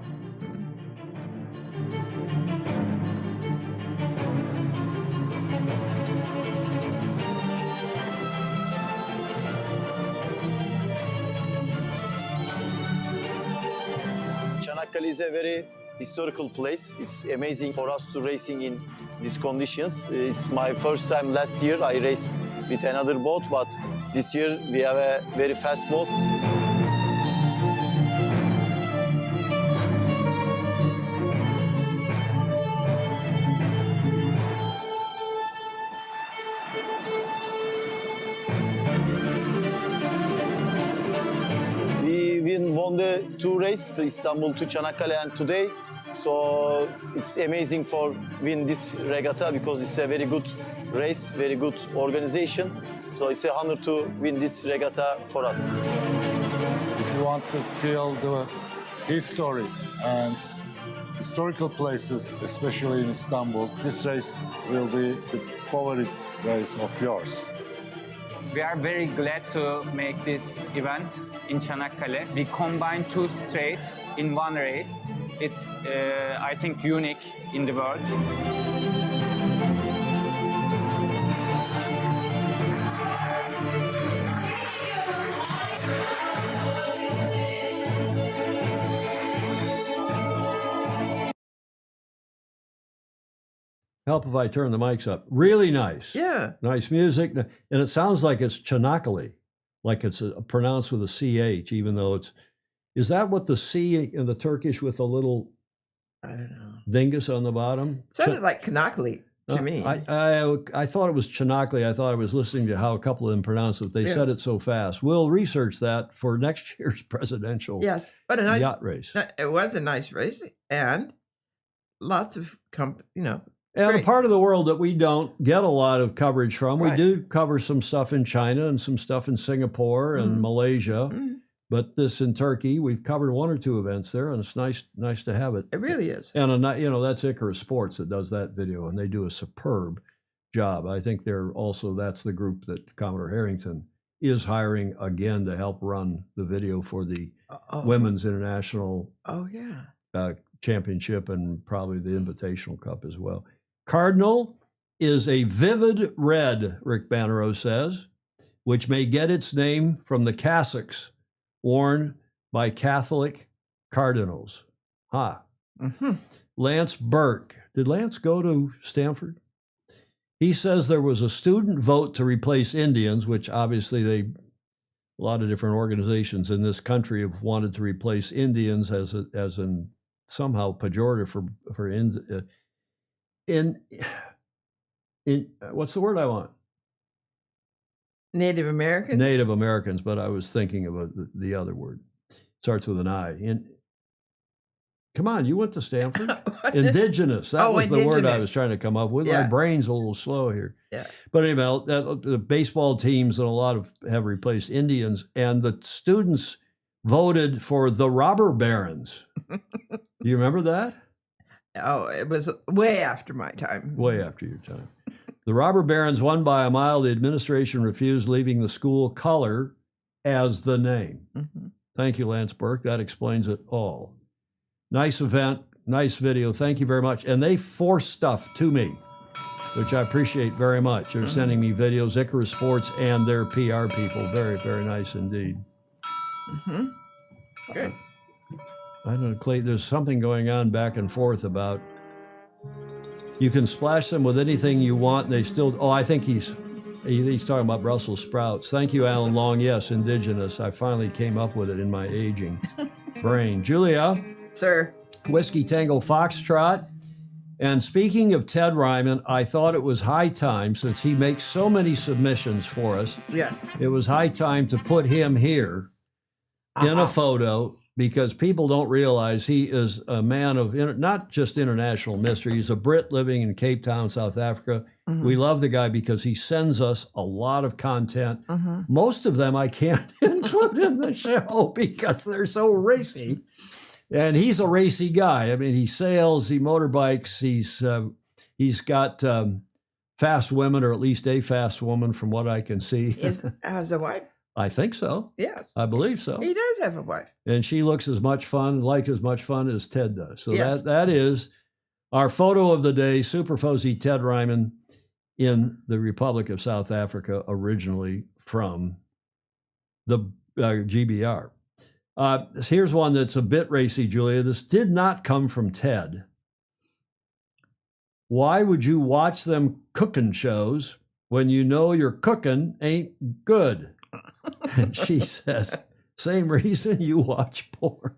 Çanakkale is a very historical place. It's amazing for us to racing in these conditions. It's my first time. Last year I raced with another boat, but this year we have a very fast boat. won the two races, the Istanbul to Çanakkale and today. So it's amazing for win this regatta because it's a very good race, very good organization. So it's an honor to win this regatta for us. If you want to feel the history and historical places, especially in Istanbul, this race will be the favorite race of yours. We are very glad to make this event in Çanakkale. We combine two straight in one race. It's, I think, unique in the world. Help if I turn the mics up. Really nice. Yeah. Nice music. And it sounds like it's Çanakkale, like it's pronounced with a CH, even though it's, is that what the C in the Turkish with a little, I don't know, dingus on the bottom? Sounded like Kanakali to me. I thought it was Çanakkale. I thought I was listening to how a couple of them pronounced it. They said it so fast. We'll research that for next year's presidential but a nice yacht race. It was a nice race and lots of And great. a part of the world that we don't get a lot of coverage from. We Right. do cover some stuff in China and some stuff in Singapore and Malaysia. But this in Turkey, we've covered one or two events there, and it's nice to have it. It really is. And that's Icarus Sports that does that video, and they do a superb job. I think that's the group that Commodore Harrington is hiring again to help run the video for the Women's International Championship and probably the Invitational Cup as well. Cardinal is a vivid red, Rick Bannerow says, which may get its name from the cassocks worn by Catholic cardinals. Lance Burke. Did Lance go to Stanford? He says there was a student vote to replace Indians, which obviously a lot of different organizations in this country have wanted to replace Indians as in somehow pejorative for in what's the word I want? Native Americans? Native Americans, but I was thinking of the other word. Starts with an I. Come on, you went to Stanford? Indigenous. That was the word I was trying to come up with. My brain's a little slow here. Yeah. But anyway, the baseball teams and a lot of have replaced Indians, and the students voted for the robber barons. Do you remember that? Oh, it was way after my time. Way after your time. The robber barons won by a mile. The administration refused leaving the school color as the name. Thank you, Lance Burke. That explains it all. Nice event, nice video. Thank you very much. And they force stuff to me, which I appreciate very much. They're sending me videos, Icarus Sports and their PR people. Very, very nice indeed. Good. I don't know, Clay, there's something going on back and forth about you can splash them with anything you want and they still, I think he's talking about Brussels sprouts. Thank you, Alan Long. Yes, indigenous. I finally came up with it in my aging brain. Julia. Sir. Whiskey Tango Foxtrot. And speaking of Ted Ryman, I thought it was high time, since he makes so many submissions for us. Yes. It was high time to put him here in a photo, because people don't realize he is a man of not just international mystery. He's a Brit living in Cape Town, South Africa. We love the guy because he sends us a lot of content. Most of them I can't include in the show because they're so racy. And he's a racy guy. I mean, he sails, he motorbikes, he's got fast women, or at least a fast woman from what I can see. Has a wife? I think so. Yes. I believe so. He does have a wife. And she looks as much fun, like as much fun as Ted does. So Yes. that is our photo of the day, Super Fuzzy Ted Ryman in the Republic of South Africa, originally from the GBR. Here's one that's a bit racy, Julia. This did not come from Ted. Why would you watch them cooking shows when you know your cooking ain't good? And she says, same reason you watch porn.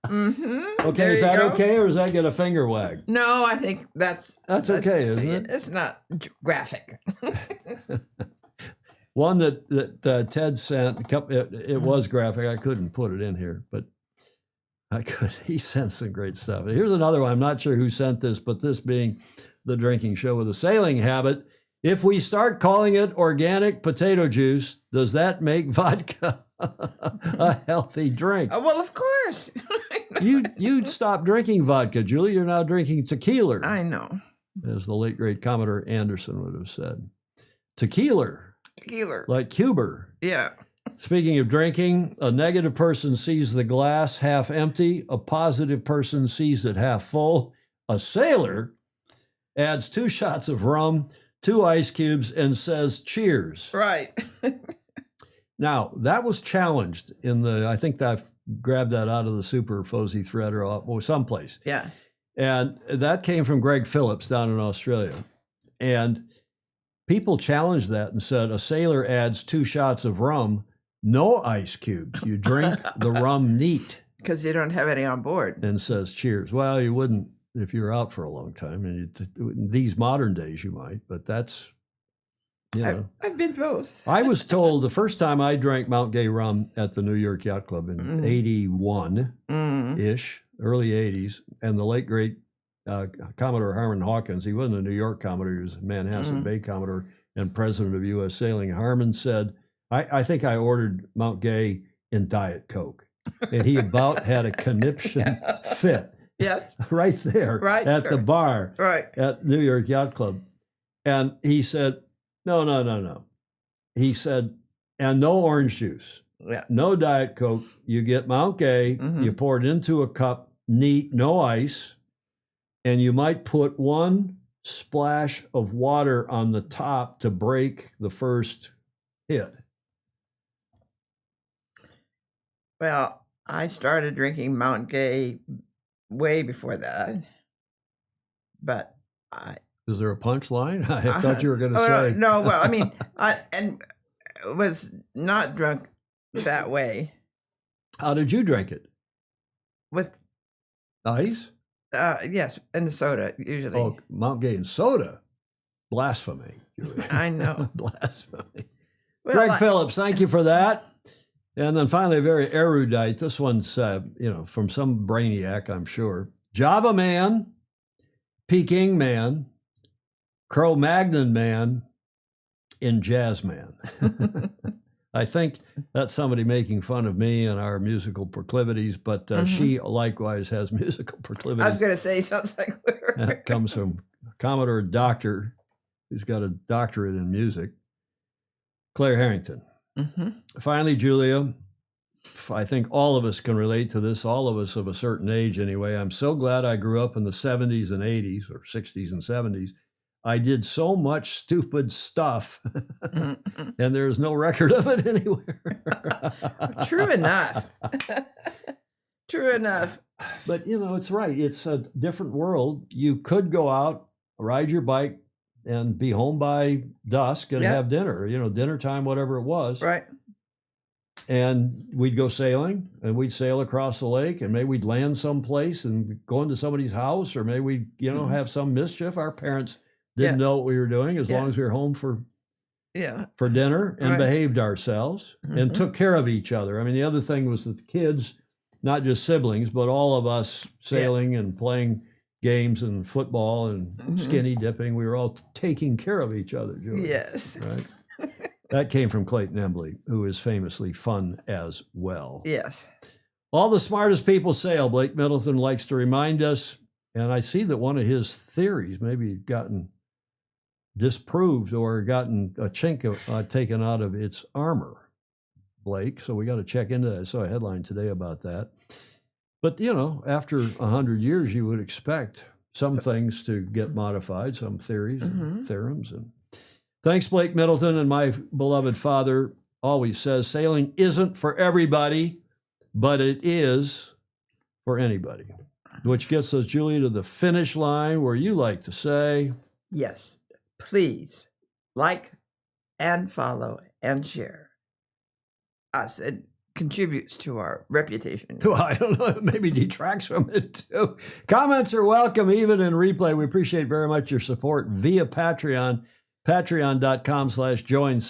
Okay, is that okay, or does that get a finger wag? No, I think that's okay, isn't it? It's not graphic. One that Ted sent, it was graphic. I couldn't put it in here, but I could. He sent some great stuff. Here's another one. I'm not sure who sent this, but this being the drinking show with a sailing habit, if we start calling it organic potato juice, does that make vodka a healthy drink? Well, of course. You stopped drinking vodka, Julie. You're now drinking tequila. I know. As the late, great Commodore Anderson would have said. Tequila. Tequila. Like Cuber. Yeah. Speaking of drinking, a negative person sees the glass half empty. A positive person sees it half full. A sailor adds 2 shots of rum, 2 ice cubes, and says, cheers. Right. Now, that was challenged in I think that I grabbed that out of the Super Fuzzy thread or someplace. Yeah. And that came from Greg Phillips down in Australia. And people challenged that and said, a sailor adds 2 shots of rum, no ice cubes. You drink the rum neat. Because you don't have any on board. And says, cheers. Well, you wouldn't if you're out for a long time. And these modern days you might, but that's, you know. I've been both. I was told the first time I drank Mount Gay rum at the New York Yacht Club in 81-ish, early 80s, and the late, great Commodore Harmon Hawkins, he wasn't a New York Commodore, he was a Manhasset Bay Commodore and president of U.S. Sailing. Harmon said, I think I ordered Mount Gay in Diet Coke. And he about had a conniption fit. Yes. Right there at the bar at New York Yacht Club. And he said, no. He said, and no orange juice. Yeah. No Diet Coke. You get Mount Gay, you pour it into a cup, neat, no ice, and you might put 1 splash of water on the top to break the first hit. Well, I started drinking Mount Gay way before that, but Is there a punchline? I thought you were going to say. No, well, I mean, I was not drunk that way. How did you drink it? With ice? Yes, and soda, usually. Oh, Mount Gay and soda. Blasphemy. I know. Blasphemy. Well, Greg Phillips, thank you for that. And then finally, a very erudite. This one's, from some brainiac, I'm sure. Java Man, Peking Man, Cro-Magnon Man, and Jazz Man. I think that's somebody making fun of me and our musical proclivities, but she likewise has musical proclivities. I was going to say something like that comes from Commodore Doctor, who's got a doctorate in music, Claire Harrington. Finally, Julia, I think all of us can relate to this, all of us of a certain age anyway. I'm so glad I grew up in the 70s and 80s, or 60s and 70s. I did so much stupid stuff, and there's no record of it anywhere. True enough. True enough. But, it's right. It's a different world. You could go out, ride your bike, and be home by dusk and have dinner, dinner time, whatever it was. Right. And we'd go sailing, and we'd sail across the lake, and maybe we'd land someplace and go into somebody's house, or maybe we'd, have some mischief. Our parents didn't know what we were doing as long as we were home for dinner and behaved ourselves and took care of each other. I mean, the other thing was that the kids, not just siblings, but all of us sailing and playing games and football and skinny dipping, we were all taking care of each other, Julie. Yes. Right? That came from Clayton Embley, who is famously fun as well. Yes. All the smartest people sail, Blake Middleton likes to remind us, and I see that one of his theories maybe gotten disproved or gotten a chink taken out of its armor, Blake. So we got to check into that. I saw a headline today about that. But, after 100 years, you would expect some things to get modified, some theories and theorems. And thanks, Blake Middleton. And my beloved father always says, sailing isn't for everybody, but it is for anybody. Which gets us, Julie, to the finish line where you like to say, yes, please like and follow and share us. It contributes to our reputation. Well, I don't know, it maybe detracts from it too. Comments are welcome, even in replay. We appreciate very much your support via Patreon, patreon.com/join/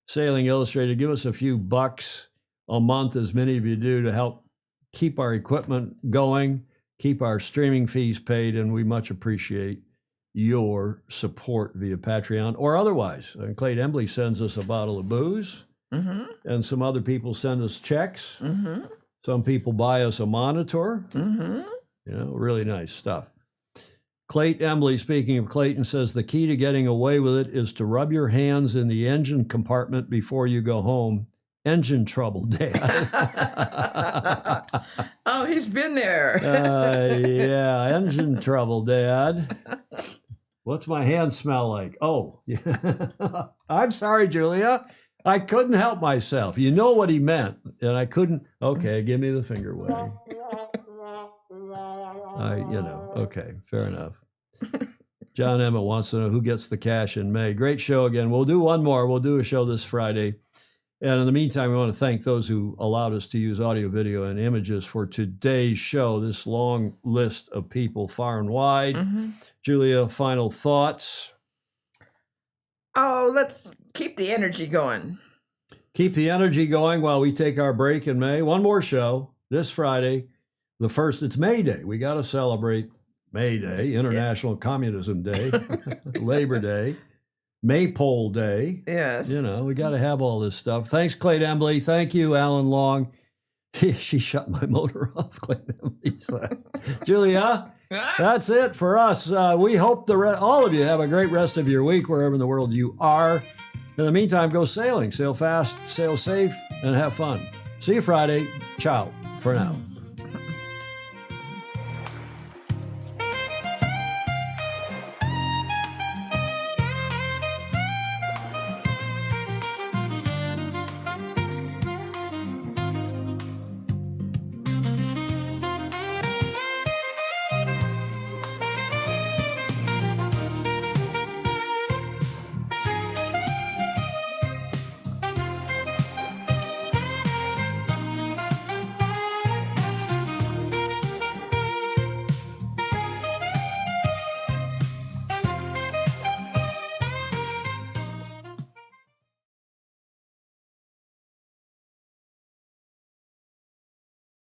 Sailing Illustrated. Give us a few bucks a month, as many of you do, to help keep our equipment going, keep our streaming fees paid, and we much appreciate your support via Patreon or otherwise. And Clayton Embley sends us a bottle of booze, and some other people send us checks. Some people buy us a monitor. Really nice stuff. Clayton Embley, speaking of Clayton, says the key to getting away with it is to rub your hands in the engine compartment before you go home. Engine trouble, Dad. Oh, he's been there. Yeah, engine trouble, Dad. What's my hand smell like? Oh, I'm sorry, Julia. I couldn't help myself. You know what he meant, and I couldn't. Okay, give me the finger wave. Okay, fair enough. John Emmett wants to know who gets the cash in May. Great show again. We'll do one more. We'll do a show this Friday. And in the meantime, we want to thank those who allowed us to use audio, video, and images for today's show, this long list of people far and wide. Julia, final thoughts? Oh, let's keep the energy going. Keep the energy going while we take our break in May. One more show this Friday. The first, it's May Day. We got to celebrate May Day, International Communism Day, Labor Day, Maypole Day. Yes. We got to have all this stuff. Thanks, Clayton Embley. Thank you, Alan Long. She shut my motor off, Clayton Embley. Julia, that's it for us. We hope all of you have a great rest of your week, wherever in the world you are. In the meantime, go sailing. Sail fast, sail safe, and have fun. See you Friday. Ciao for now.